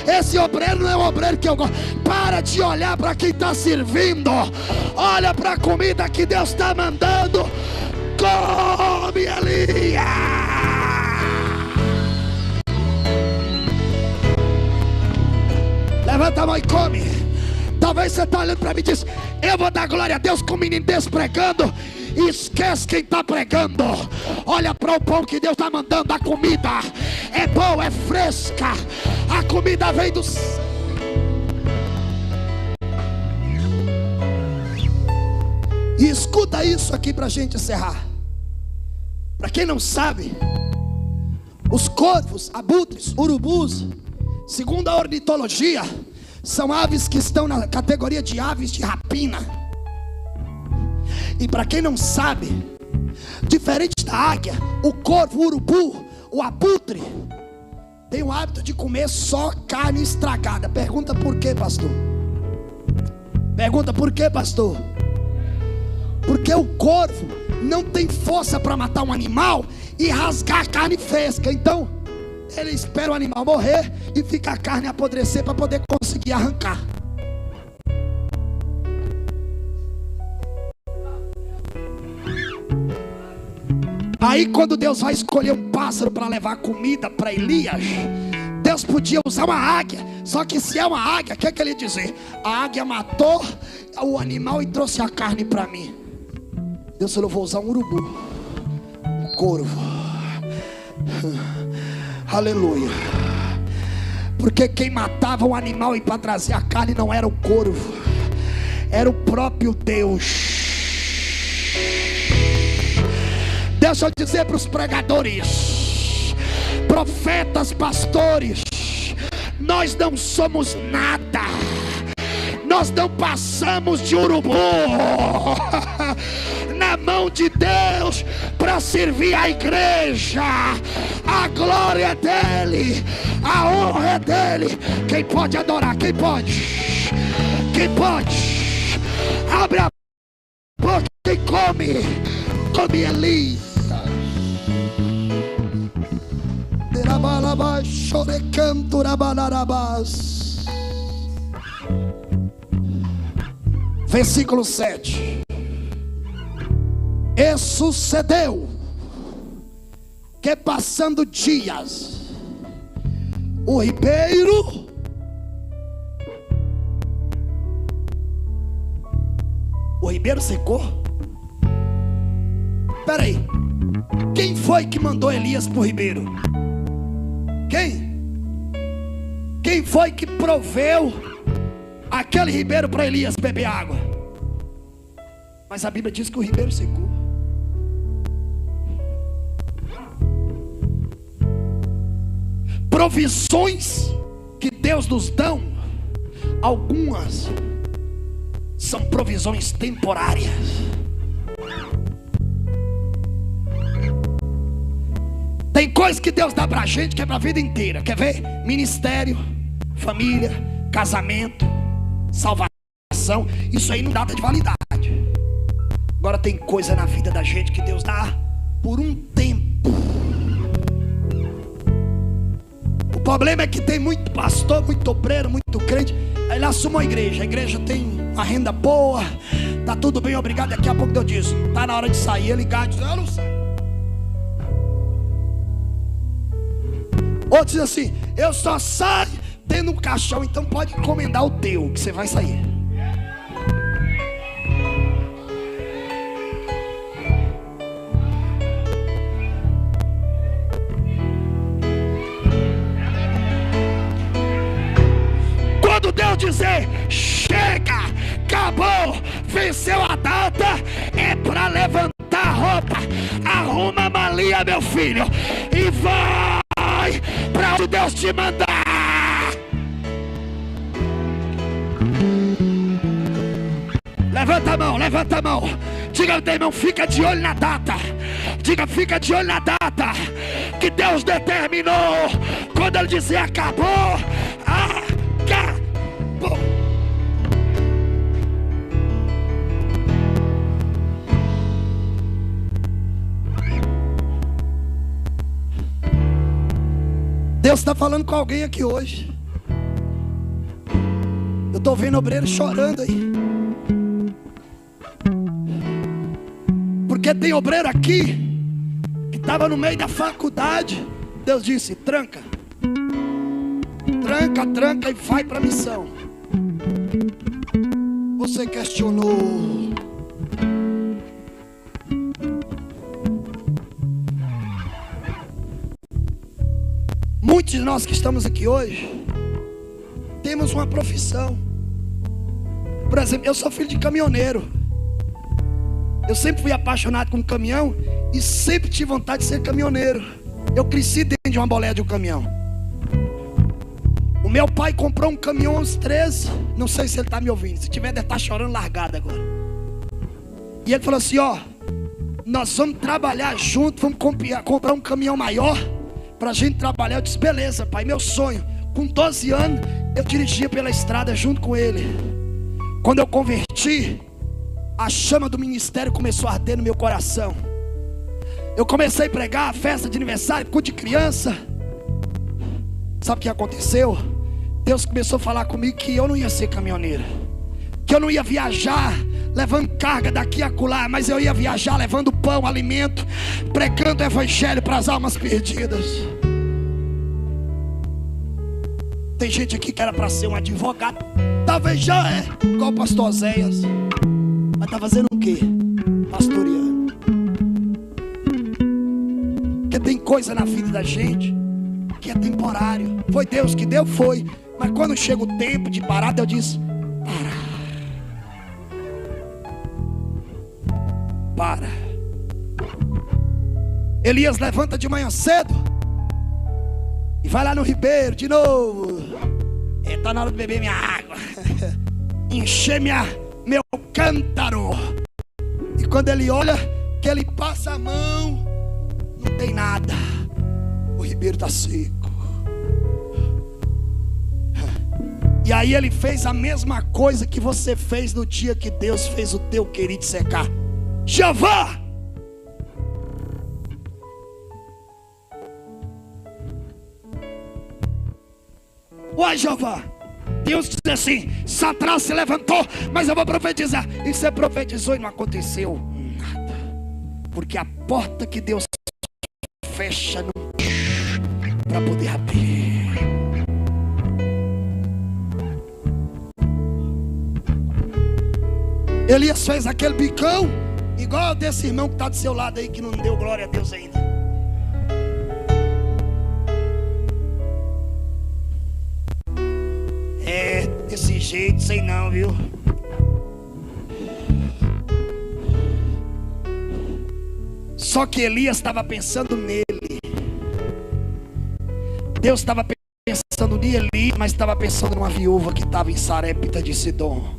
Esse obreiro não é o obreiro que eu gosto. Para de olhar para quem está servindo. Olha para a comida que Deus está mandando. Come, Elias. Levanta a mão e come. Talvez você está olhando para mim e diz: eu vou dar glória a Deus com o menino desse pregando. Esquece quem está pregando. Olha para o pão que Deus está mandando. A comida é boa, é fresca. A comida vem do céu. E escuta isso aqui para a gente encerrar. Para quem não sabe, os corvos, abutres, urubus, segundo a ornitologia, são aves que estão na categoria de aves de rapina. E para quem não sabe, diferente da águia, o corvo, o urubu, o abutre tem o hábito de comer só carne estragada. Pergunta por quê, pastor? Pergunta por quê, pastor? Porque o corvo não tem força para matar um animal e rasgar a carne fresca. Então ele espera o animal morrer e fica a carne apodrecer para poder conseguir arrancar. Aí quando Deus vai escolher um pássaro para levar comida para Elias, Deus podia usar uma águia. Só que se é uma águia, o que é que ele ia dizer? A águia matou o animal e trouxe a carne para mim. Deus falou: vou usar um urubu, um corvo. Aleluia. Porque quem matava o animal e para trazer a carne não era o corvo, era o próprio Deus. Deixa eu dizer para os pregadores, profetas, pastores: nós não somos nada. Nós não passamos de urubu na mão de Deus para servir a igreja. A glória é dele, a honra é dele. Quem pode adorar? Quem pode? Quem pode? Abre a boca e come. Come, Elias. Versículo 7. E sucedeu que, passando dias, o ribeiro secou. Espera aí, quem foi que mandou Elias para o ribeiro? Quem foi que proveu aquele ribeiro para Elias beber água? Mas a Bíblia diz que o ribeiro secou. Provisões que Deus nos dão, algumas são provisões temporárias. Tem coisas que Deus dá pra gente que é pra vida inteira. Quer ver? Ministério, família, casamento, salvação. Isso aí não data de validade. Agora tem coisa na vida da gente que Deus dá por um tempo. O problema é que tem muito pastor, muito obreiro, muito crente. Aí ele assume a igreja tem uma renda boa, tá tudo bem, obrigado. Daqui a pouco Deus diz: tá na hora de sair. Ele ligar e diz: eu não sei. Outro diz assim: eu só saio tendo um caixão. Então pode encomendar o teu, que você vai sair. Quando Deus dizer: chega, acabou, venceu a data, é para levantar a roupa, arruma a malinha, meu filho, e vai para onde Deus te mandar. Levanta a mão, levanta a mão. Diga ao teu irmão: fica de olho na data. Diga: fica de olho na data que Deus determinou. Quando ele dizer acabou, acabou. Bom. Deus está falando com alguém aqui hoje. Eu estou vendo obreiro chorando aí. Porque tem obreiro aqui que estava no meio da faculdade. Deus disse: tranca, tranca, tranca e vai para a missão. Você questionou. Muitos de nós que estamos aqui hoje temos uma profissão. Por exemplo, eu sou filho de caminhoneiro. Eu sempre fui apaixonado com caminhão e sempre tive vontade de ser caminhoneiro. Eu cresci dentro de uma boleia de um caminhão. O meu pai comprou um caminhão aos 13. Não sei se ele está me ouvindo. Se tiver, deve estar chorando largado agora. E ele falou assim: ó, nós vamos trabalhar junto, vamos comprar um caminhão maior pra gente trabalhar. Eu disse: beleza, pai, meu sonho. Com 12 anos eu dirigia pela estrada junto com ele. Quando eu converti, a chama do ministério começou a arder no meu coração. Eu comecei a pregar, festa de aniversário, culto de criança. Sabe o que aconteceu? Deus começou a falar comigo que eu não ia ser caminhoneiro, que eu não ia viajar levando carga daqui a acolá, mas eu ia viajar levando pão, alimento, pregando o evangelho para as almas perdidas. Tem gente aqui que era para ser um advogado, talvez já é, igual o pastor Zéias, mas está fazendo o quê? Pastoreando. Porque tem coisa na vida da gente que é temporário. Foi Deus que deu, foi. Mas quando chega o tempo de parar, Deus diz: para. Elias levanta de manhã cedo e vai lá no ribeiro de novo. Está na hora de beber minha água, encher meu cântaro. E quando ele olha, que ele passa a mão, não tem nada. O ribeiro está seco. E aí ele fez a mesma coisa que você fez no dia que Deus fez o teu querido secar. Jeová! Uai, Jeová! Deus diz assim: Satanás se levantou, mas eu vou profetizar. E você profetizou e não aconteceu nada. Porque a porta que Deus fecha para poder abrir. Elias fez aquele bicão igual desse irmão que está do seu lado aí, que não deu glória a Deus ainda. É, desse jeito, sei não, viu? Só que Elias estava pensando nele. Deus estava pensando nele, mas estava pensando numa viúva que estava em Sarepta de Sidom.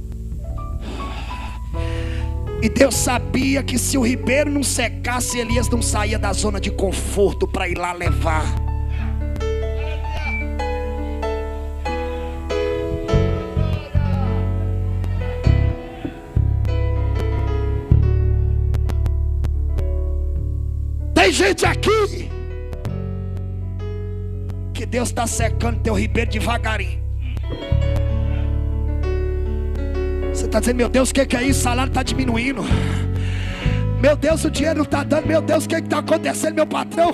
E Deus sabia que se o ribeiro não secasse, Elias não saía da zona de conforto para ir lá levar. Tem gente aqui que Deus está secando teu ribeiro devagarinho. Você está dizendo: meu Deus, o que é isso? O salário está diminuindo. Meu Deus, o dinheiro não está dando. Meu Deus, o que está acontecendo, meu patrão?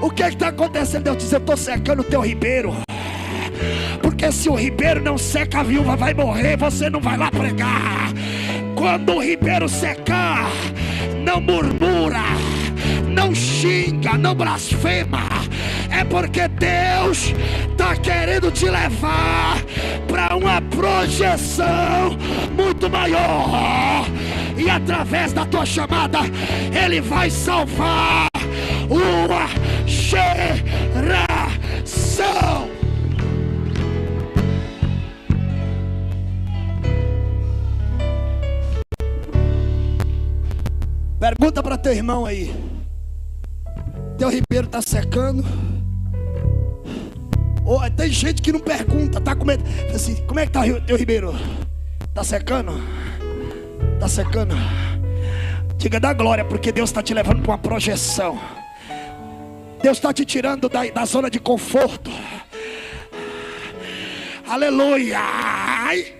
O que está acontecendo? Deus diz: eu estou secando o teu ribeiro. Porque se o ribeiro não seca, a viúva vai morrer. Você não vai lá pregar. Quando o ribeiro secar, não murmura, não xinga, não blasfema. É porque Deus está querendo te levar para uma projeção muito maior. E através da tua chamada, Ele vai salvar uma geração. Pergunta para teu irmão aí: teu ribeiro está secando? Oh, tem gente que não pergunta, tá com medo. Assim, como é que tá teu ribeiro? Tá secando? Tá secando? Diga da glória, porque Deus está te levando para uma projeção. Deus está te tirando da zona de conforto. Aleluia. Ai.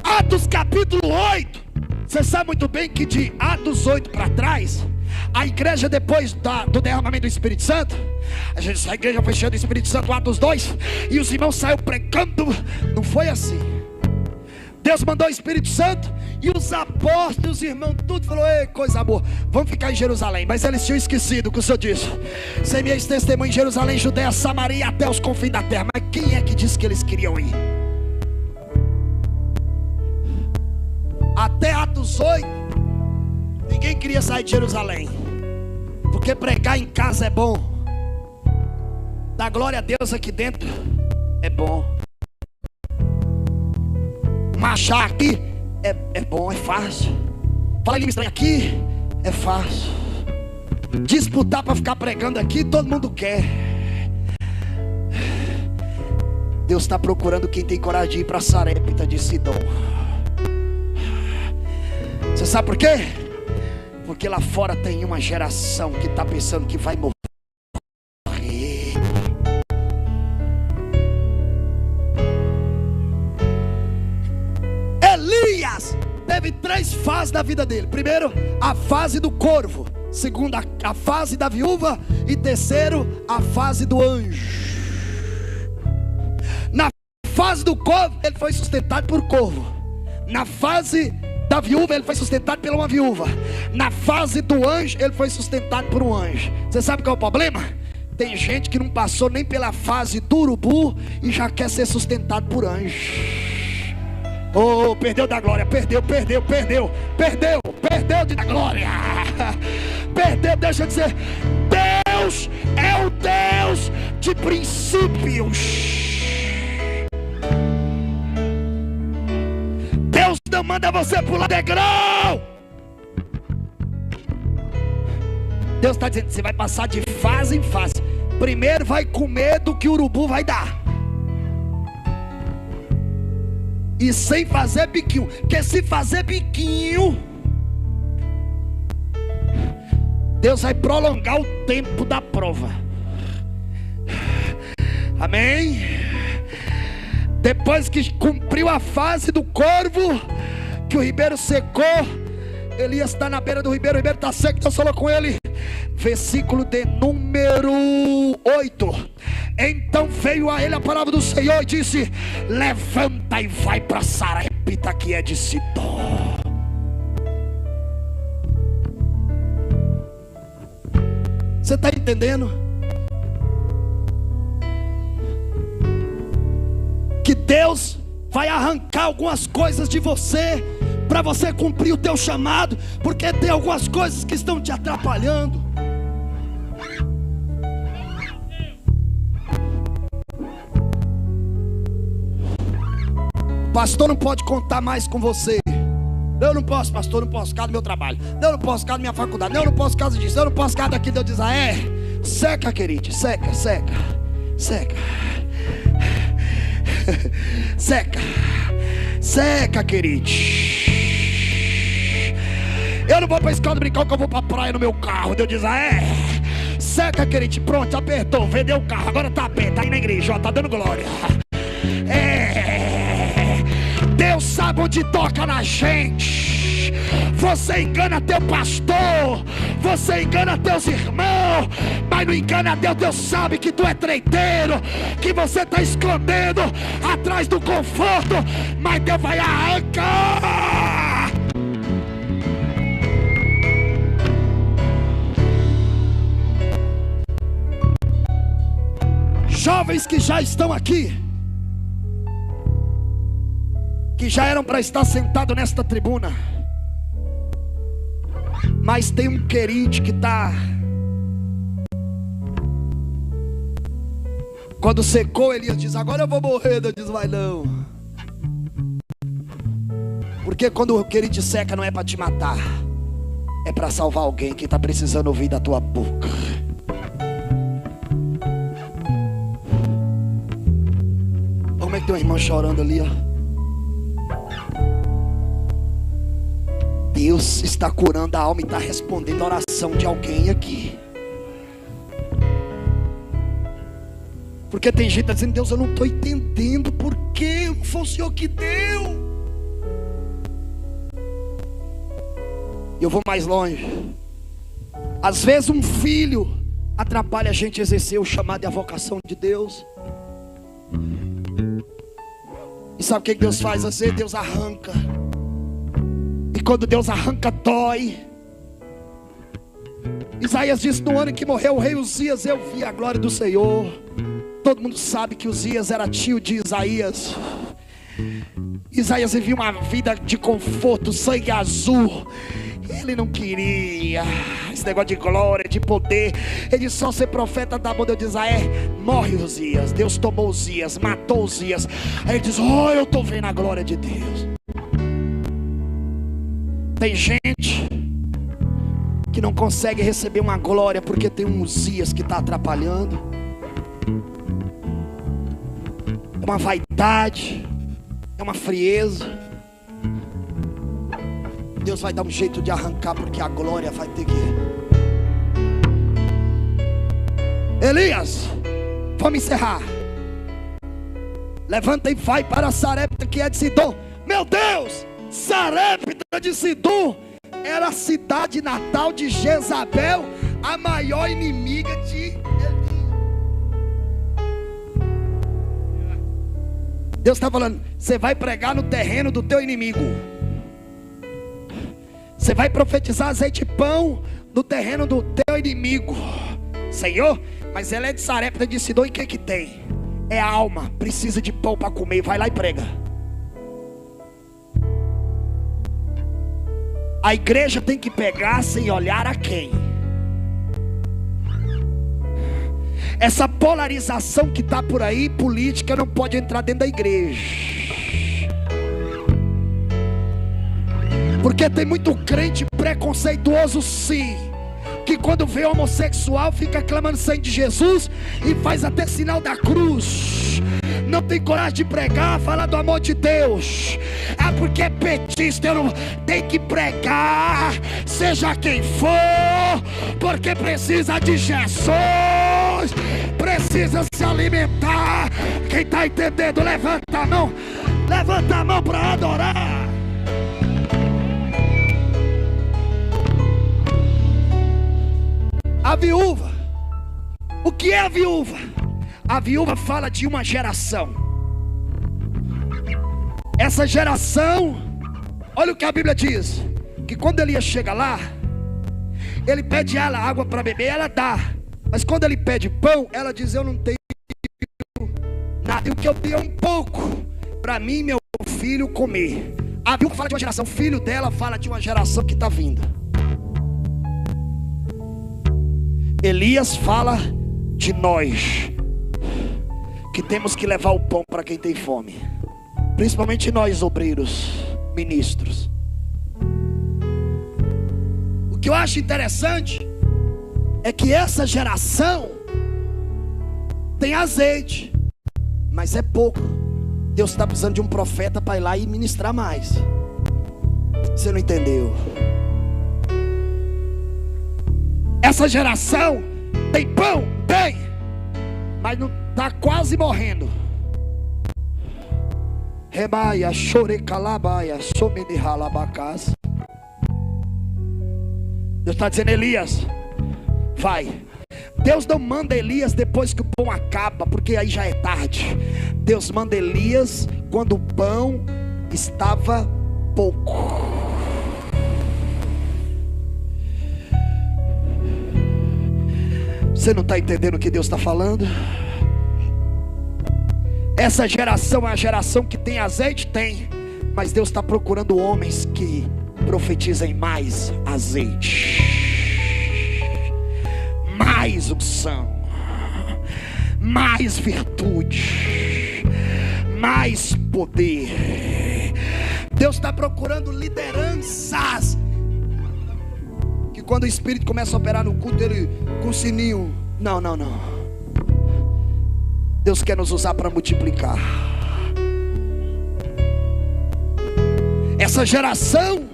Atos capítulo 8. Você sabe muito bem que de Atos 8 para trás, a igreja depois do derramamento do Espírito Santo, a igreja foi cheia do Espírito Santo, Atos 2, e os irmãos saíram pregando. Não foi assim. Deus mandou o Espírito Santo, e os apóstolos, os irmãos, tudo falou: ei, coisa boa, vamos ficar em Jerusalém. Mas eles tinham esquecido o que o Senhor disse: ser minhas testemunhas em Jerusalém, Judeia, Samaria e até os confins da terra. Mas quem é que disse que eles queriam ir? Até Atos 8, ninguém queria sair de Jerusalém, porque pregar em casa é bom, dar glória a Deus aqui dentro é bom, marchar aqui é bom, é fácil, falar em língua estranha aqui é fácil, disputar para ficar pregando aqui todo mundo quer. Deus está procurando quem tem coragem de ir para Sarepta de Sidom. Você sabe por quê? Porque lá fora tem uma geração que está pensando que vai morrer. Elias teve 3 fases da vida dele. Primeiro, a fase do corvo. Segundo, a fase da viúva. E terceiro, a fase do anjo. Na fase do corvo, ele foi sustentado por corvo. Na fase da viúva, ele foi sustentado por uma viúva. Na fase do anjo, ele foi sustentado por um anjo. Você sabe qual é o problema? Tem gente que não passou nem pela fase do urubu e já quer ser sustentado por anjo. Oh, perdeu da glória, perdeu da glória. Perdeu, deixa eu dizer. Deus é o Deus de princípios. Deus não manda você pular degrau. Deus está dizendo: você vai passar de fase em fase. Primeiro vai comer do que o urubu vai dar, e sem fazer biquinho. Porque se fazer biquinho, Deus vai prolongar o tempo da prova. Amém? Depois que cumpriu a fase do corvo, que o ribeiro secou, Elias está na beira do ribeiro, o ribeiro está seco. Deus falou com ele, versículo de número 8. Então veio a ele a palavra do Senhor e disse: levanta e vai para Sarepta, que é de Sidom. Você está entendendo? Que Deus vai arrancar algumas coisas de você, para você cumprir o teu chamado, porque tem algumas coisas que estão te atrapalhando. Pastor não pode contar mais com você. Eu não posso, pastor, não posso, por causa do meu trabalho. Eu não posso, por causa da minha faculdade. Eu não posso, por causa disso. Eu não posso, por causa daquilo. Deus diz: seca, querido, seca. Seca, querido. Eu não vou para a escola brincar, que eu vou para a praia no meu carro. Deus diz: seca, querido. Pronto, apertou, vendeu o carro, agora está aberto, tá aí na igreja, ó, tá dando glória. Deus sabe onde toca na gente. Você engana teu pastor, você engana teus irmãos, mas não engana Deus. Deus sabe que tu é treiteiro, que você está escondendo atrás do conforto, mas Deus vai arrancar. Jovens que já estão aqui, que já eram para estar sentado nesta tribuna, mas tem um querido que está, quando secou, Elias diz: agora eu vou morrer. Deus diz: vai não. Porque quando o querido te seca não é para te matar, é para salvar alguém que está precisando ouvir da tua boca. Como é que tem uma irmã chorando ali, ó? Deus está curando a alma e está respondendo a oração de alguém aqui. Porque tem gente dizendo: Deus, eu não estou entendendo por que foi o Senhor que deu. E eu vou mais longe. Às vezes um filho atrapalha a gente exercer o chamado e a vocação de Deus. E sabe o que Deus faz? Às vezes Deus arranca. E quando Deus arranca, dói. Isaías disse: no ano que morreu o rei Uzias, eu vi a glória do Senhor. Todo mundo sabe que Uzias era tio de Isaías. Isaías vivia uma vida de conforto, sangue azul. Ele não queria esse negócio de glória, de poder. Ele só ser profeta da mão de Israel. Morre Uzias. Deus tomou Uzias, matou Uzias. Aí ele diz: oh, eu estou vendo a glória de Deus. Tem gente que não consegue receber uma glória porque tem um Uzias que está atrapalhando. É uma vaidade, é uma frieza. Deus vai dar um jeito de arrancar, porque a glória vai ter que... Elias, vamos encerrar. Levanta e vai para Sarepta, que é de Sidom. Meu Deus, Sarepta de Sidom era a cidade natal de Jezabel, a maior inimiga de Elias. Deus está falando: você vai pregar no terreno do teu inimigo. Você vai profetizar azeite e pão no terreno do teu inimigo. Senhor, mas ela é de Sarepta de Sidom, e o que tem? É a alma, precisa de pão para comer. Vai lá e prega. A igreja tem que pegar sem olhar a quem. Essa polarização que está por aí, política, não pode entrar dentro da igreja. Porque tem muito crente preconceituoso, sim, que quando vê homossexual fica clamando sangue de Jesus e faz até sinal da cruz. Não tem coragem de pregar, falar do amor de Deus. Ah, porque é petista. Eu não tenho que pregar, seja quem for, porque precisa de Jesus, precisa se alimentar. Quem está entendendo, levanta a mão. Levanta a mão para adorar. A viúva. O que é a viúva? A viúva fala de uma geração. Essa geração, olha o que a Bíblia diz: que quando Elias chega lá, ele pede ela água para beber, ela dá. Mas quando ele pede pão, ela diz: eu não tenho nada, e o que eu tenho é um pouco para mim e meu filho comer. A viúva fala de uma geração, o filho dela fala de uma geração que está vindo. Elias fala de nós, que temos que levar o pão para quem tem fome, principalmente nós obreiros, ministros. O que eu acho interessante é que essa geração tem azeite, mas é pouco. Deus está precisando de um profeta para ir lá e ministrar mais. Você não entendeu? Essa geração tem pão? Tem, mas não está quase morrendo. Rebaia, chorecalabaia, somenihalabacas. Deus está dizendo: Elias, vai. Deus não manda Elias depois que o pão acaba, porque aí já é tarde. Deus manda Elias quando o pão estava pouco. Você não está entendendo o que Deus está falando? Essa geração é a geração que tem azeite? Tem. Mas Deus está procurando homens que profetizem mais azeite, mais unção, mais virtude, mais poder, Deus está procurando lideranças. Que quando o Espírito começa a operar no culto, ele com o sininho. Não. Deus quer nos usar para multiplicar. Essa geração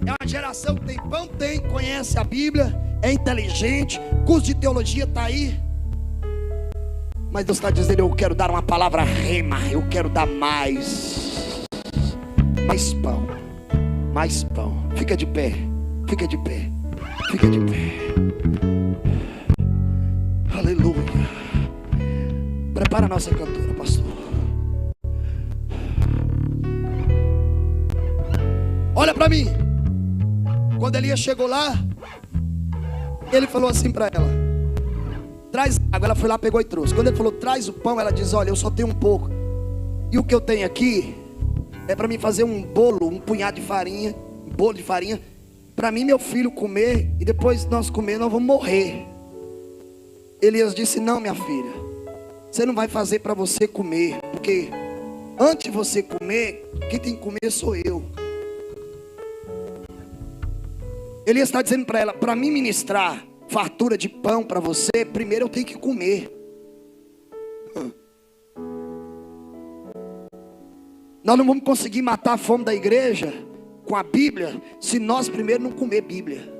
é uma geração que tem pão, conhece a Bíblia, é inteligente, curso de teologia está aí. Mas Deus está dizendo: eu quero dar uma palavra rema, eu quero dar mais pão, mais pão. Fica de pé, fica de pé, fica de pé. Aleluia. Prepara a nossa cantora, pastor. Olha para mim. Quando Elias chegou lá, ele falou assim para ela: traz água. Ela foi lá, pegou e trouxe. Quando ele falou: traz o pão, ela diz: olha, eu só tenho um pouco. E o que eu tenho aqui é para mim fazer um bolo, um punhado de farinha, um bolo de farinha, para mim e meu filho comer, e depois nós comer, nós vamos morrer. Elias disse: não, minha filha, você não vai fazer para você comer, porque antes de você comer, quem tem que comer sou eu. Elias está dizendo para ela: para mim ministrar fartura de pão para você, primeiro eu tenho que comer. Nós não vamos conseguir matar a fome da igreja com a Bíblia se nós primeiro não comer Bíblia.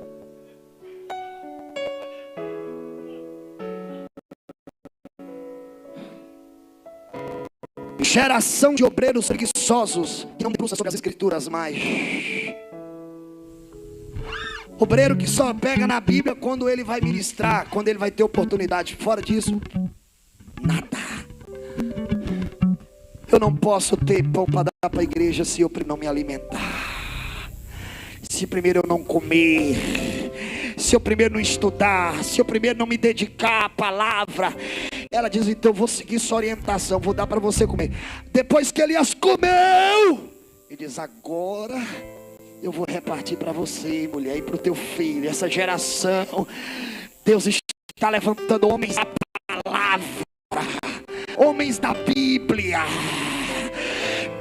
Geração de obreiros preguiçosos que não debruçam sobre as escrituras mais. Obreiro que só pega na Bíblia quando ele vai ministrar, quando ele vai ter oportunidade. Fora disso, nada. Eu não posso ter pão para dar para a igreja se eu não me alimentar, se primeiro eu não comer, se eu primeiro não estudar, se eu primeiro não me dedicar à palavra. Ela diz: então eu vou seguir sua orientação, vou dar para você comer. Depois que Elias comeu, ele diz: agora eu vou repartir para você, mulher, e para o teu filho. Essa geração, Deus está levantando homens da palavra, homens da Bíblia.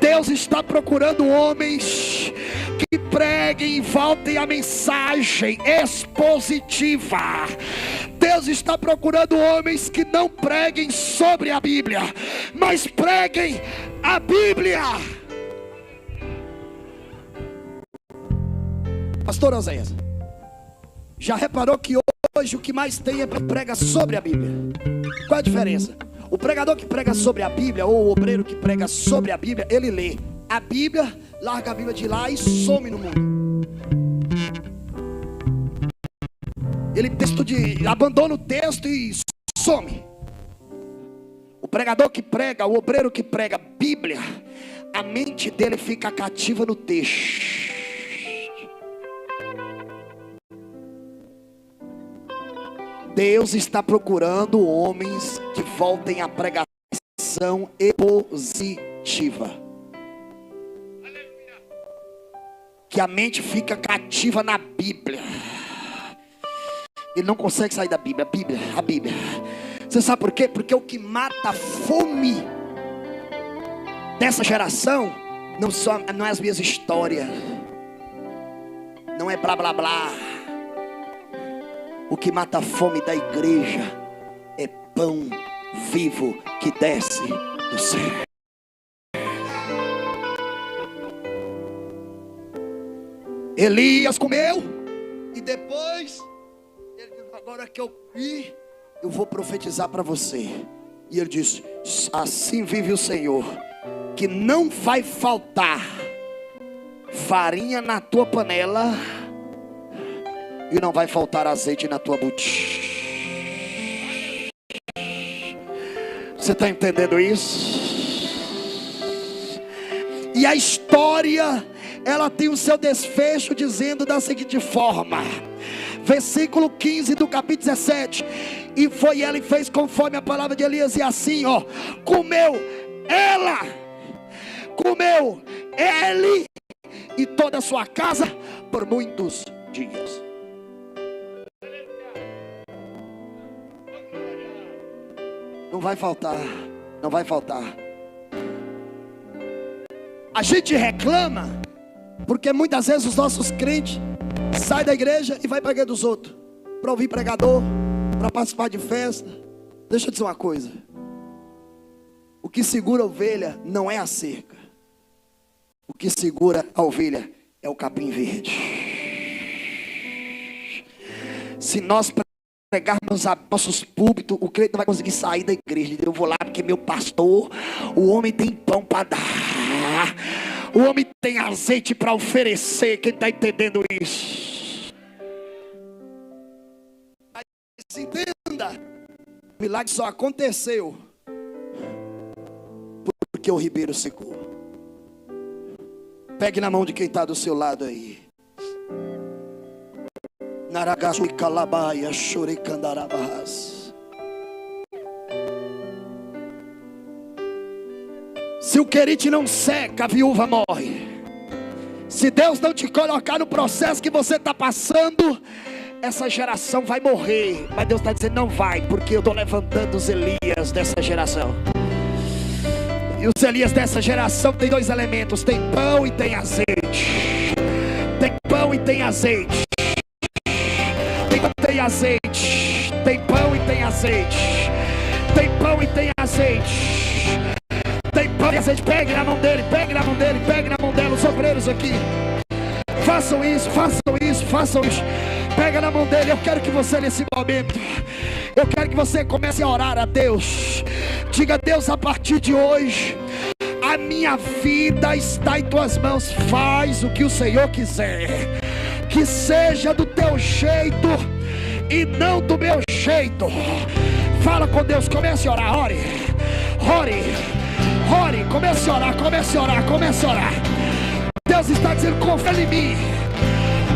Deus está procurando homens que preguem e voltem a mensagem expositiva. Deus está procurando homens que não preguem sobre a Bíblia, mas preguem a Bíblia. Pastor Oséias, já reparou que hoje o que mais tem é prega sobre a Bíblia? Qual a diferença? O pregador que prega sobre a Bíblia, ou o obreiro que prega sobre a Bíblia, ele lê a Bíblia, larga a Bíblia de lá e some no mundo. Ele abandona o texto e some. O pregador que prega, o obreiro que prega Bíblia, a mente dele fica cativa no texto. Deus está procurando homens que voltem à pregação expositiva. Que a mente fica cativa na Bíblia. Ele não consegue sair da Bíblia. A Bíblia. Você sabe por quê? Porque o que mata a fome dessa geração não é as minhas histórias, não é blá blá blá. O que mata a fome da igreja é pão vivo que desce do céu. Elias comeu e depois ele disse: agora que eu vi, eu vou profetizar para você. E ele disse: assim vive o Senhor, que não vai faltar farinha na tua panela e não vai faltar azeite na tua botija. Você está entendendo isso? E a história, ela tem o seu desfecho dizendo da seguinte forma. Versículo 15 do capítulo 17. E foi ela e fez conforme a palavra de Elias. E assim, comeu ele e toda a sua casa por muitos dias. Não vai faltar, não vai faltar. A gente reclama Porque muitas vezes os nossos crentes saem da igreja e vai para a igreja dos outros, para ouvir pregador, para participar de festa. Deixa eu dizer uma coisa: o que segura a ovelha não é a cerca, o que segura a ovelha é o capim verde. Se nós pregarmos a nossos púlpitos, o crente não vai conseguir sair da igreja. Eu vou lá porque meu pastor, o homem tem pão para dar, o homem tem azeite para oferecer. Quem está entendendo isso? Mas entenda, o milagre só aconteceu porque o ribeiro secou. Pegue na mão de quem está do seu lado aí. Naragaçu e calabaia, chorei candarabas. Se o querite não seca, a viúva morre. Se Deus não te colocar no processo que você está passando, essa geração vai morrer. Mas Deus está dizendo: não vai, porque eu estou levantando os Elias dessa geração. E os Elias dessa geração tem dois elementos: tem pão e tem azeite. Tem pão e tem azeite. Tem azeite, tem pão e tem azeite. Tem pão e tem azeite. Tem pão e azeite. Pegue na mão dele, pegue na mão dele, pegue na mão dela. Os obreiros aqui, façam isso, façam isso, façam isso. Pega na mão dele. Eu quero que você, nesse momento, eu quero que você comece a orar a Deus. Diga: Deus, a partir de hoje, a minha vida está em tuas mãos. Faz o que o Senhor quiser, que seja do teu jeito e não do meu jeito. Fala com Deus, comece a orar, ore, ore, ore, comece a orar, comece a orar, comece a orar. Deus está dizendo: confia em mim,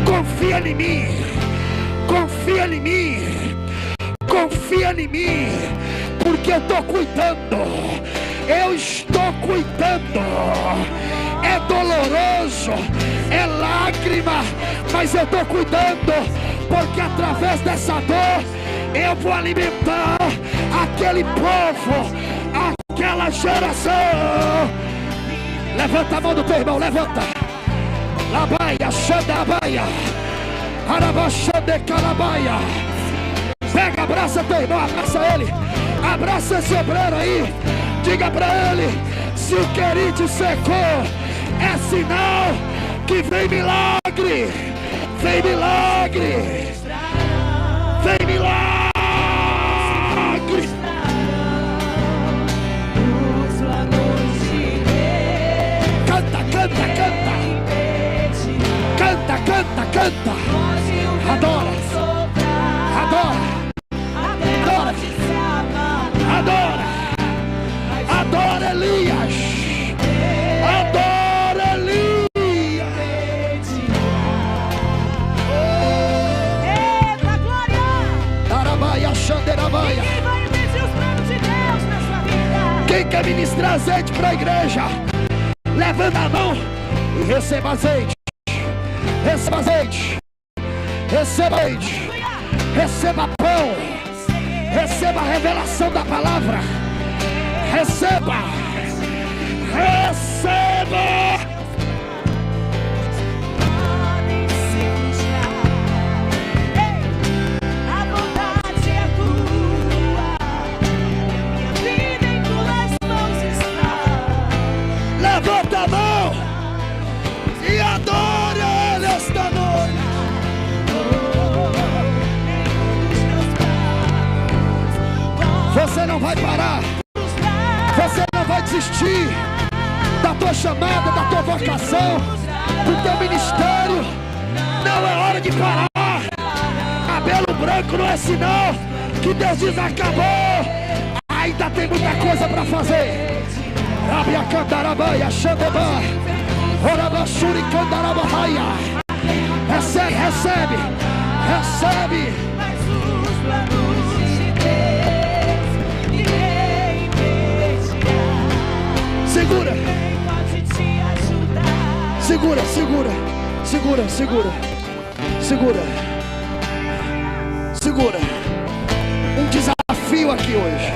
confia em mim, confia em mim, confia em mim, porque eu estou cuidando, eu estou cuidando. É doloroso, é lágrima, mas eu estou cuidando, porque através dessa dor eu vou alimentar aquele povo, aquela geração. Levanta a mão do teu irmão, levanta. Labaia, xandabaia, arabaxande calabaia. Pega, abraça teu irmão, abraça ele, abraça esse obreiro aí. Diga para ele: se o querite secou, é sinal que vem milagre, vem milagre, vem milagre. Canta, canta, canta, canta, canta, canta. Adora, adora, adora, adora, adora Elias, adora Elias. Eita glória! Darabaia, xanderabaia. Quem vai impedir os planos de Deus na sua vida? Quem quer ministrar azeite para a igreja, levanta a mão e receba azeite. Receba azeite. Receba azeite. Receba pão. Receba a revelação da palavra. Receba. Receba. Podem se frustrar. A vontade é tua. Minha vida em tuas mãos está. Levanta a mão e adore Ele esta noite. Você não vai parar. Você não vai desistir da tua chamada, da tua vocação, do teu ministério. Não é hora de parar. Cabelo branco não é sinal que Deus diz: acabou. Ainda tem muita coisa para fazer. Rabia candarabaia, xandeba, orabachuri candarabaia. Recebe, recebe, recebe. Mas os planos de Deus ninguém impedirá. Segura, Quem pode te ajudar? segura, segura, segura, segura, segura, segura. Um desafio aqui hoje.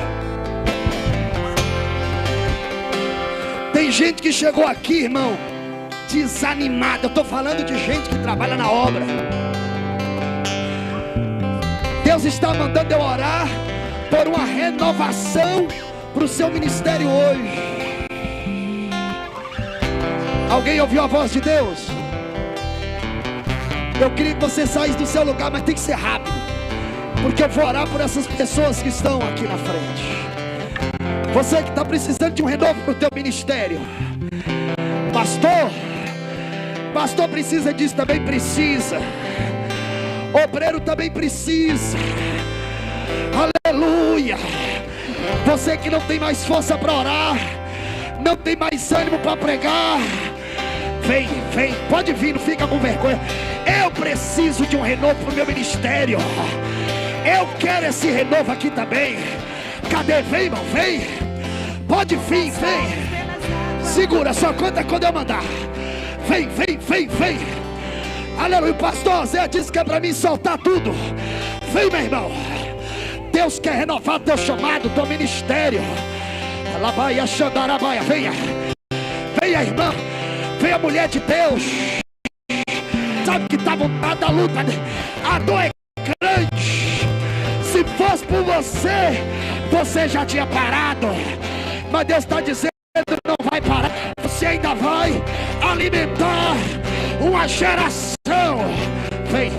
Tem gente que chegou aqui, irmão, desanimada. Eu estou falando de gente que trabalha na obra. Deus está mandando eu orar por uma renovação para o seu ministério hoje. Alguém ouviu a voz de Deus? Eu queria que você saísse do seu lugar, mas tem que ser rápido, porque eu vou orar por essas pessoas que estão aqui na frente. Você que está precisando de um renovo para o teu ministério. Pastor precisa disso, também precisa. Obreiro também precisa. Aleluia. Você que não tem mais força para orar, não tem mais ânimo para pregar, vem, pode vir, não fica com vergonha. Eu preciso de um renovo para o meu ministério. Eu quero esse renovo aqui também. Cadê? Vem, irmão, vem. Pode vir, vem. Segura, só conta quando eu mandar. Vem. Aleluia. O pastor Zé disse que é para mim soltar tudo. Vem, meu irmão. Deus quer renovar teu chamado, teu ministério. Alabaia, xandarabaia, venha, irmã, venha, mulher de Deus. Sabe que está vontade da luta, a dor é grande. Se fosse por você, você já tinha parado. Mas Deus está dizendo, não vai parar. Você ainda vai alimentar uma geração. Vem.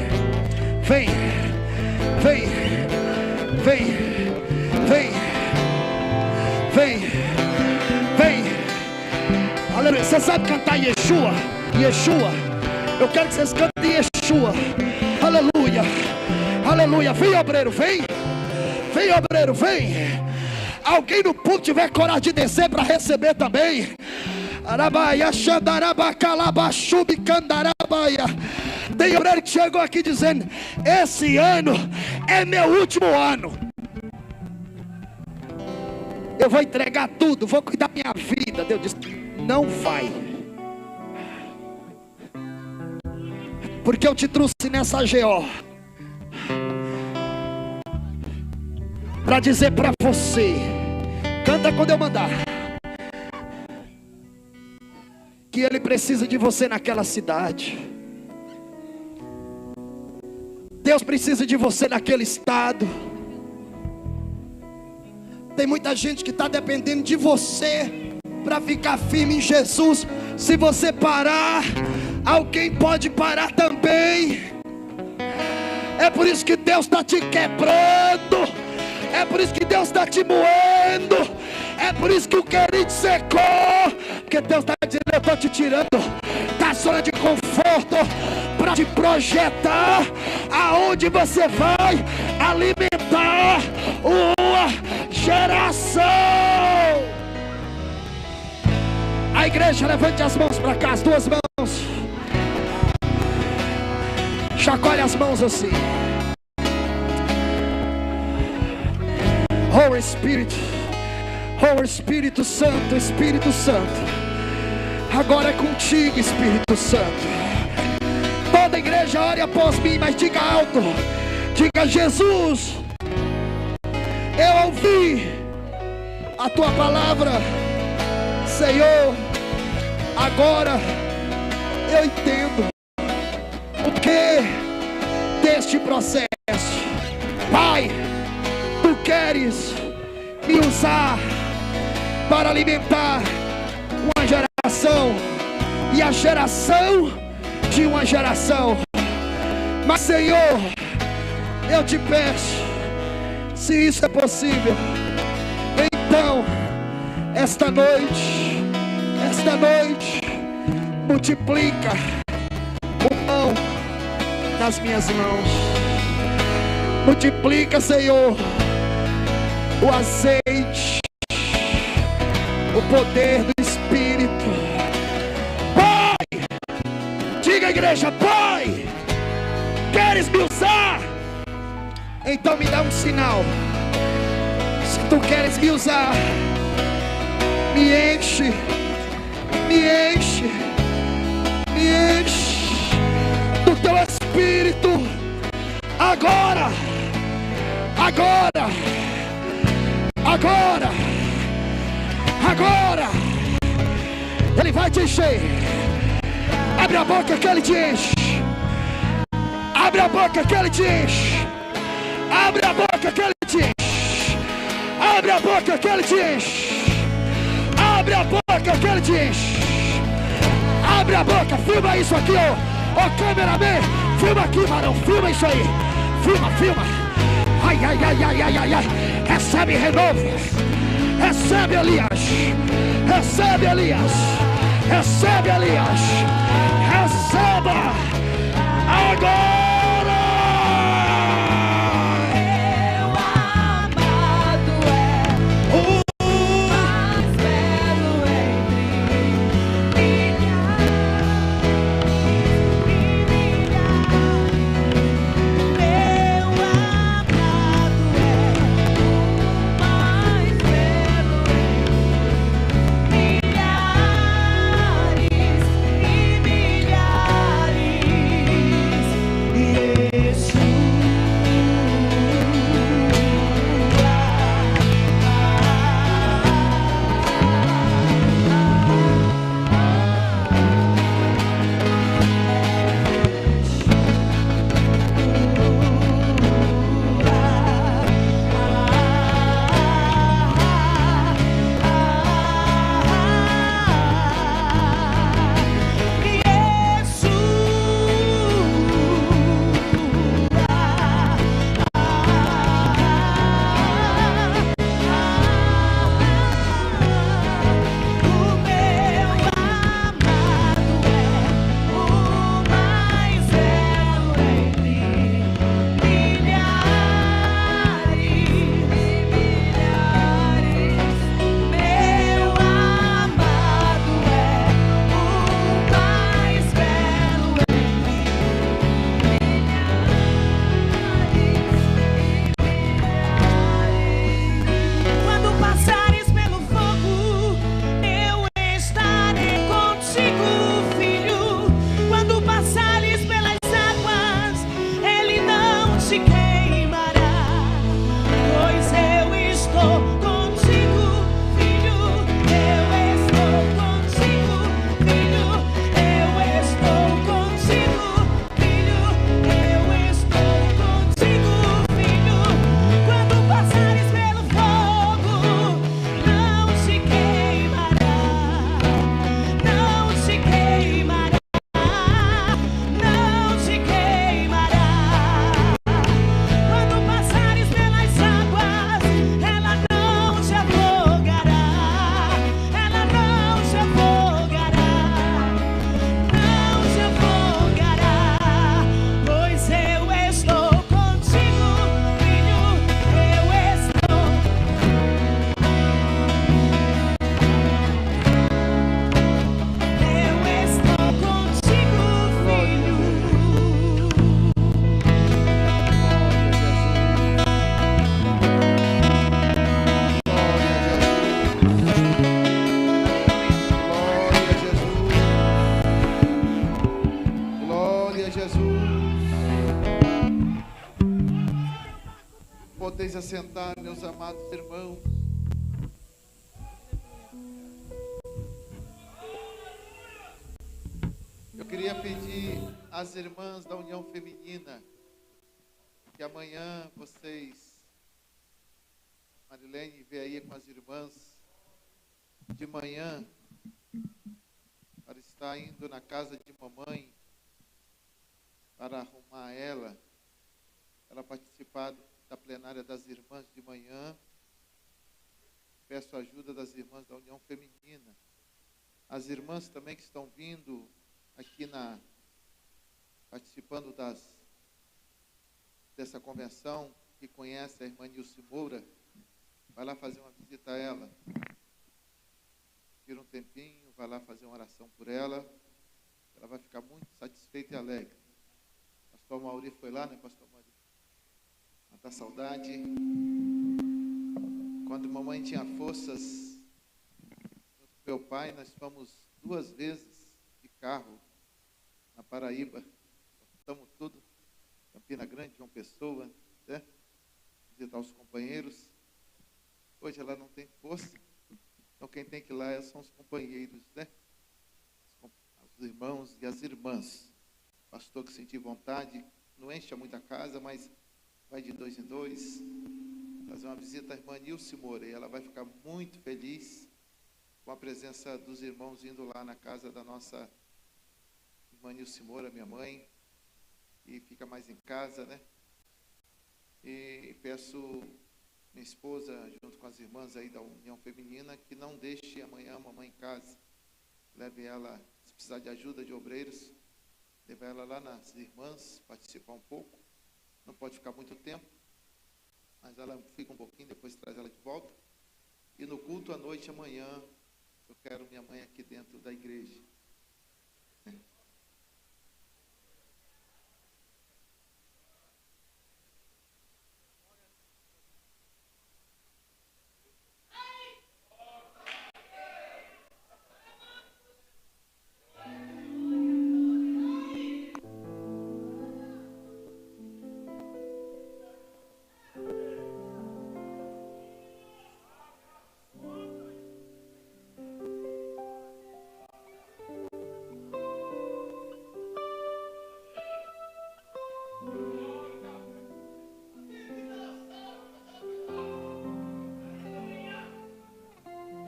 Aleluia. Você sabe cantar Yeshua? Eu quero que vocês cantem Yeshua. Aleluia. Vem, obreiro, vem. Alguém no púlpito tiver coragem de descer para receber também. Arabaia, xandaraba, calabaxubi, candarabaia. Tem obreiro que chegou aqui dizendo: esse ano é meu último ano. Eu vou entregar tudo, vou cuidar da minha vida. Deus disse: não vai. Porque eu te trouxe nessa GO para dizer para você, canta quando eu mandar, que Ele precisa de você naquela cidade. Deus precisa de você naquele estado. Tem muita gente que está dependendo de você para ficar firme em Jesus. Se você parar, alguém pode parar também. É por isso que Deus está te quebrando. É por isso que Deus está te moendo. É por isso que o querido secou. Porque Deus está dizendo: eu estou te tirando da zona de conforto para te projetar aonde você vai alimentar uma geração. A igreja, levante as mãos para cá, as duas mãos. Chacoalhe as mãos assim. Espírito Santo, Espírito Santo, agora é contigo, Espírito Santo. Toda a igreja ore após mim, mas diga alto, diga: Jesus, eu ouvi a tua palavra, Senhor, agora eu entendo o que deste processo. Pai, tu queres me usar para alimentar uma geração e a geração de uma geração. Mas, Senhor, eu te peço, se isso é possível, então esta noite multiplica o pão nas minhas mãos. Multiplica, Senhor, o azeite, o poder do Espírito. Pai, diga, igreja: Pai, queres me usar? Então me dá um sinal. Se tu queres me usar, me enche do teu Espírito. Agora Ele vai te encher. Abre a boca que ele te enche. Abre a boca que ele te enche. Abre a boca que ele te enche. Abre a boca que ele te enche. Abre a boca que ele te enche. Abre a boca, filma isso aqui, ó cameraman. Filma aqui, varão, filma isso aí. Filma. Ai. Recebe renovo. Recebe Elias. Recebe Elias. Receba agora. Podeis assentar, meus amados irmãos. Eu queria pedir às irmãs da União Feminina que amanhã vocês, Marilene, vê aí com as irmãs de manhã para estar indo na casa de mamãe para arrumar ela participar da plenária das irmãs de manhã. Peço a ajuda das irmãs da União Feminina. As irmãs também que estão vindo aqui participando dessa convenção, que conhece a irmã Nilce Moura, vai lá fazer uma visita a ela. Tira um tempinho, vai lá fazer uma oração por ela. Ela vai ficar muito satisfeita e alegre. Pastor Mauri foi lá, né, Pastor Mauri? Matar saudade. Quando mamãe tinha forças, meu pai, nós fomos 2 vezes de carro na Paraíba. Estamos tudo, Campina Grande, João Pessoa, né? Visitar os companheiros. Hoje ela não tem força, então quem tem que ir lá são os companheiros, né? Os irmãos e as irmãs. Pastor que sentir vontade, não enche muita casa, mas vai de 2 em 2. Fazer uma visita à irmã Nilce Moreira. Ela vai ficar muito feliz com a presença dos irmãos indo lá na casa da nossa irmã Nilce Moura, minha mãe, e fica mais em casa, né? E peço minha esposa, junto com as irmãs aí da União Feminina, que não deixe amanhã a mamãe em casa. Leve ela, se precisar de ajuda de obreiros, leve ela lá nas irmãs, participar um pouco. Não pode ficar muito tempo, mas ela fica um pouquinho, depois traz ela de volta. E no culto à noite, amanhã, eu quero minha mãe aqui dentro da igreja.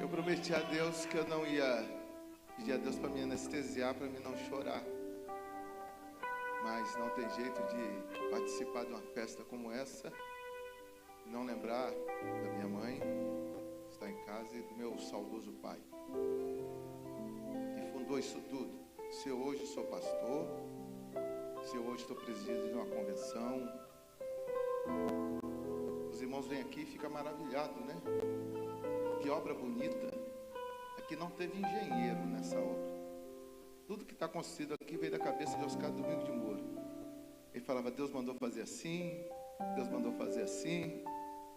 Eu prometi a Deus que eu não ia pedir a Deus para me anestesiar, para mim não chorar. Mas não tem jeito de participar de uma festa como essa e não lembrar da minha mãe, que está em casa, e do meu saudoso pai, que fundou isso tudo. Se eu hoje sou pastor, se eu hoje estou presidindo de uma convenção, os irmãos vêm aqui e ficam maravilhados, né? Que obra bonita. Aqui não teve engenheiro nessa obra. Tudo que está construído aqui veio da cabeça de Oscar Domingos de Moura. Ele falava, Deus mandou fazer assim, Deus mandou fazer assim,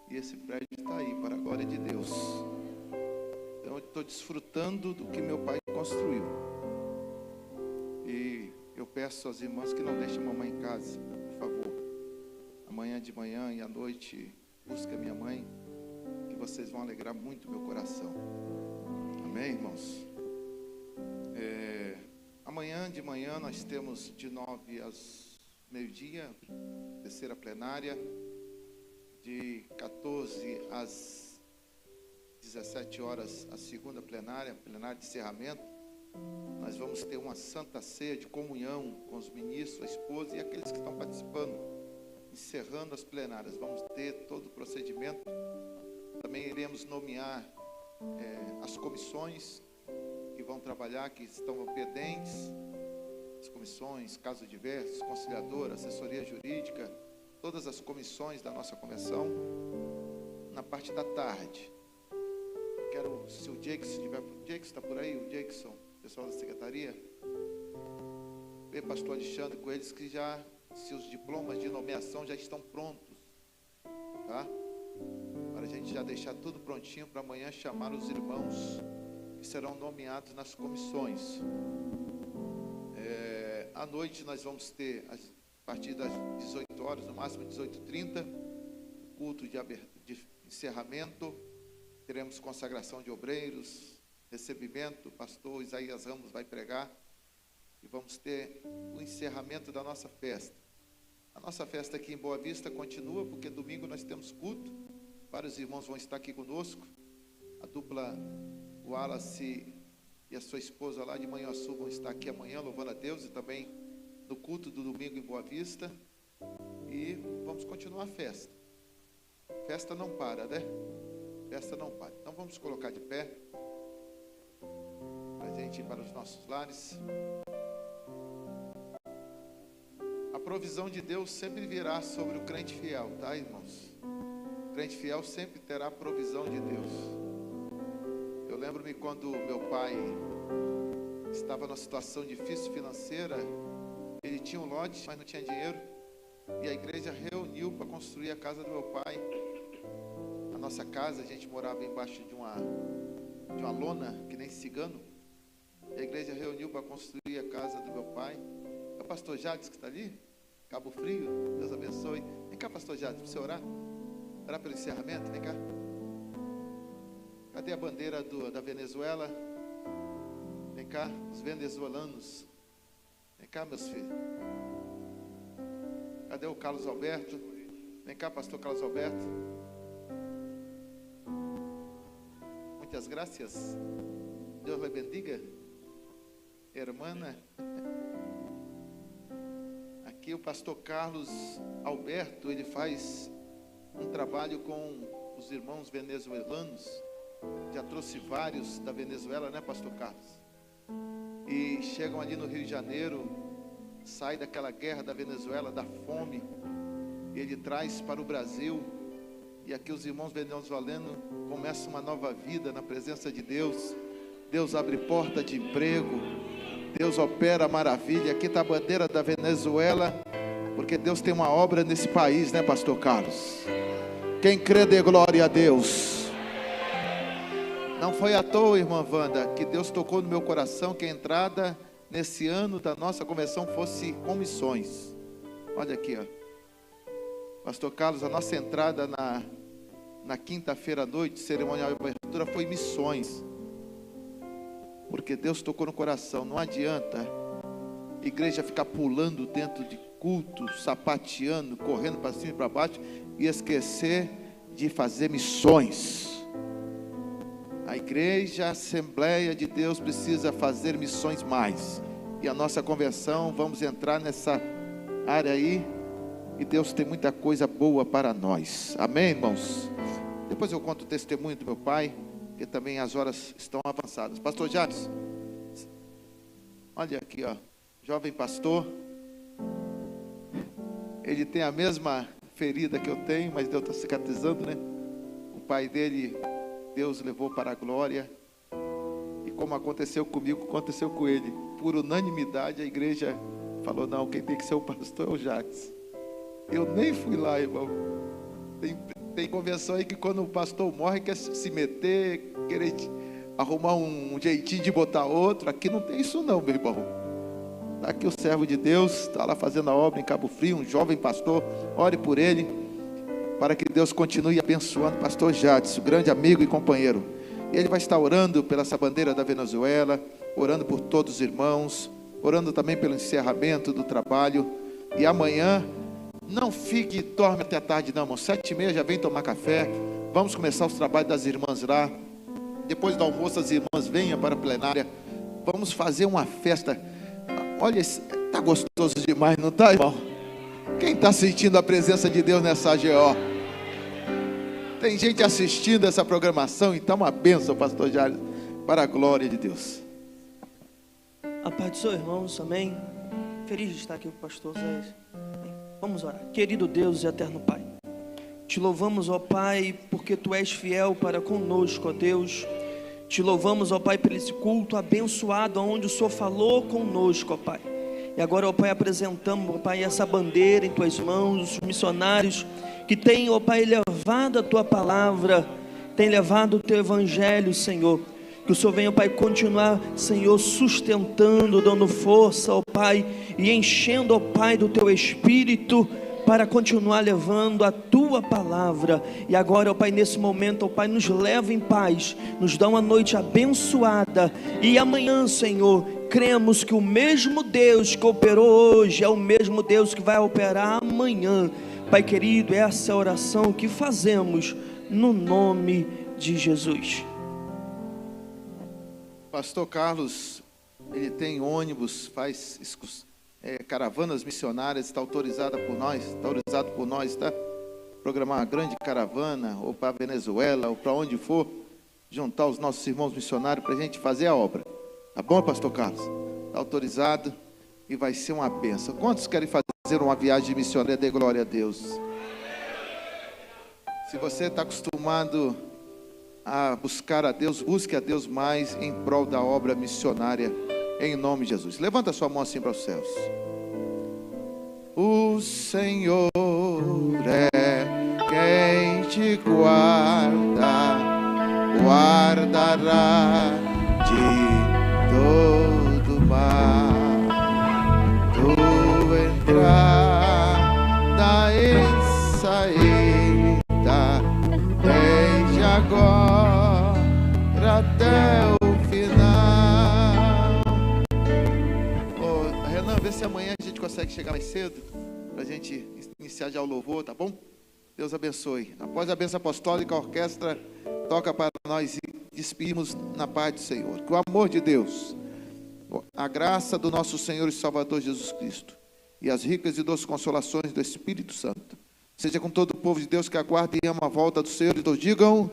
e esse prédio está aí, para a glória de Deus. Então eu estou desfrutando do que meu pai construiu. E eu peço às irmãs que não deixem a mamãe em casa, por favor. Amanhã de manhã e à noite, busca minha mãe, que vocês vão alegrar muito meu coração. Amém, irmãos? Amanhã de manhã nós temos de 9 às meio-dia, terceira plenária. De 14 às 17 horas, a segunda plenária de encerramento. Nós vamos ter uma santa ceia de comunhão com os ministros, a esposa e aqueles que estão participando, encerrando as plenárias. Vamos ter todo o procedimento. Também iremos nomear as comissões que vão trabalhar, que estão pendentes, as comissões, casos diversos, conciliador, assessoria jurídica, todas as comissões da nossa convenção, na parte da tarde. Quero, se o Jackson estiver, o Jackson está por aí, o Jackson, pessoal da secretaria, ver pastor Alexandre com eles que já, seus diplomas de nomeação já estão prontos, tá? Para a gente já deixar tudo prontinho para amanhã chamar os irmãos que serão nomeados nas comissões. À noite nós vamos ter, a partir das 18 horas, no máximo 18h30, culto de encerramento. Teremos consagração de obreiros, recebimento, o pastor Isaías Ramos vai pregar, e vamos ter o encerramento da nossa festa. A nossa festa aqui em Boa Vista continua, porque domingo nós temos culto, vários irmãos vão estar aqui conosco, a dupla Wallace e a sua esposa lá de Manhuaçu vão estar aqui amanhã, louvando a Deus, e também no culto do domingo em Boa Vista, e vamos continuar a festa. Festa não para, né? Festa não para. Então vamos colocar de pé, para a gente ir para os nossos lares. A provisão de Deus sempre virá sobre o crente fiel, tá, irmãos? O crente fiel sempre terá a provisão de Deus. Eu lembro-me quando meu pai estava numa situação difícil financeira, ele tinha um lote, mas não tinha dinheiro, e a igreja reuniu para construir a casa do meu pai. A nossa casa, a gente morava embaixo de uma lona, que nem cigano, e a igreja reuniu para construir a casa do meu pai. É o pastor Jades que está ali, Cabo Frio, Deus abençoe. Vem cá, pastor Jades, para você orar pelo encerramento, vem cá. Cadê a bandeira da Venezuela? Vem cá, os venezuelanos. Vem cá, meus filhos. Cadê o Carlos Alberto? Vem cá, pastor Carlos Alberto. Muitas graças. Deus lhe bendiga. Hermana. Aqui o pastor Carlos Alberto, ele faz um trabalho com os irmãos venezuelanos. Já trouxe vários da Venezuela, né, pastor Carlos? E chegam ali no Rio de Janeiro, sai daquela guerra da Venezuela, da fome, e ele traz para o Brasil. E aqui os irmãos venezuelanos começam uma nova vida na presença de Deus. Deus abre porta de emprego, Deus opera maravilha. Aqui está a bandeira da Venezuela, porque Deus tem uma obra nesse país, né, pastor Carlos? Quem crê, dê glória a Deus. Não foi à toa, irmã Wanda, que Deus tocou no meu coração que a entrada nesse ano da nossa convenção fosse com missões. Olha aqui, ó. Pastor Carlos, a nossa entrada na quinta-feira à noite, cerimonial de abertura, foi missões. Porque Deus tocou no coração. Não adianta a igreja ficar pulando dentro de culto, sapateando, correndo para cima e para baixo e esquecer de fazer missões. A igreja, a Assembleia de Deus precisa fazer missões mais. E a nossa convenção, vamos entrar nessa área aí. E Deus tem muita coisa boa para nós. Amém, irmãos? Depois eu conto o testemunho do meu pai, que também as horas estão avançadas. Pastor Jades, olha aqui, ó. Jovem pastor. Ele tem a mesma ferida que eu tenho, mas Deus está cicatrizando, né? O pai dele, Deus levou para a glória. E como aconteceu comigo, aconteceu com ele. Por unanimidade, a igreja falou: não, quem tem que ser o pastor é o Jacques. Eu nem fui lá, irmão. Tem convenção aí que quando o pastor morre, quer se meter, querer arrumar um jeitinho de botar outro. Aqui não tem isso não, meu irmão. Está aqui o servo de Deus, está lá fazendo a obra em Cabo Frio, um jovem pastor. Ore por ele, para que Deus continue abençoando o pastor Jades, o grande amigo e companheiro. E ele vai estar orando pela essa bandeira da Venezuela, orando por todos os irmãos, orando também pelo encerramento do trabalho. E amanhã, não fique, dorme até a tarde não, irmão. 7h30 já vem tomar café. Vamos começar os trabalhos das irmãs lá. Depois do almoço as irmãs venham para a plenária. Vamos fazer uma festa. Olha, está gostoso demais, não está, irmão? Quem está sentindo a presença de Deus nessa AGO? Tem gente assistindo essa programação, então uma bênção, pastor Jário, para a glória de Deus. A paz do Senhor, irmãos, amém. Feliz de estar aqui com o pastor Zé. Vamos orar. Querido Deus e eterno Pai, te louvamos, ó Pai, porque Tu és fiel para conosco, ó Deus. Te louvamos, ó Pai, por esse culto abençoado, onde o Senhor falou conosco, ó Pai. E agora, ó Pai, apresentamos, ó Pai, essa bandeira em Tuas mãos, os missionários que têm, ó Pai, levado a Tua palavra, têm levado o Teu evangelho, Senhor. Que o Senhor venha, ó Pai, continuar, Senhor, sustentando, dando força, ó Pai, e enchendo, ó Pai, do Teu Espírito, para continuar levando a Tua palavra. E agora, ó Pai, nesse momento, ó Pai, nos leva em paz, nos dá uma noite abençoada, e amanhã, Senhor, cremos que o mesmo Deus que operou hoje é o mesmo Deus que vai operar amanhã. Pai querido, essa é a oração que fazemos no nome de Jesus. Pastor Carlos, ele tem ônibus, faz caravanas missionárias, está autorizado por nós, tá? Programar uma grande caravana, ou para a Venezuela, ou para onde for, juntar os nossos irmãos missionários para a gente fazer a obra. Tá bom, pastor Carlos? Está autorizado e vai ser uma bênção. Quantos querem fazer uma viagem missionária? Dê glória a Deus. Se você está acostumado a buscar a Deus, busque a Deus mais em prol da obra missionária, em nome de Jesus. Levanta a sua mão assim para os céus. O Senhor é quem te guarda, guardará de todo mal. Tu entrada e saída, desde agora até o final. ver se amanhã a gente consegue chegar mais cedo, para a gente iniciar já o louvor, tá bom? Deus abençoe. Após a bênção apostólica, a orquestra toca para nós e despedimos na paz do Senhor. Que o amor de Deus, a graça do nosso Senhor e Salvador Jesus Cristo e as ricas e doces consolações do Espírito Santo seja com todo o povo de Deus que aguarda e ama a volta do Senhor. E todos digam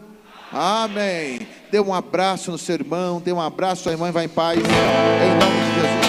amém. Dê um abraço no seu irmão, dê um abraço à sua irmã e vá em paz, em nome de Jesus.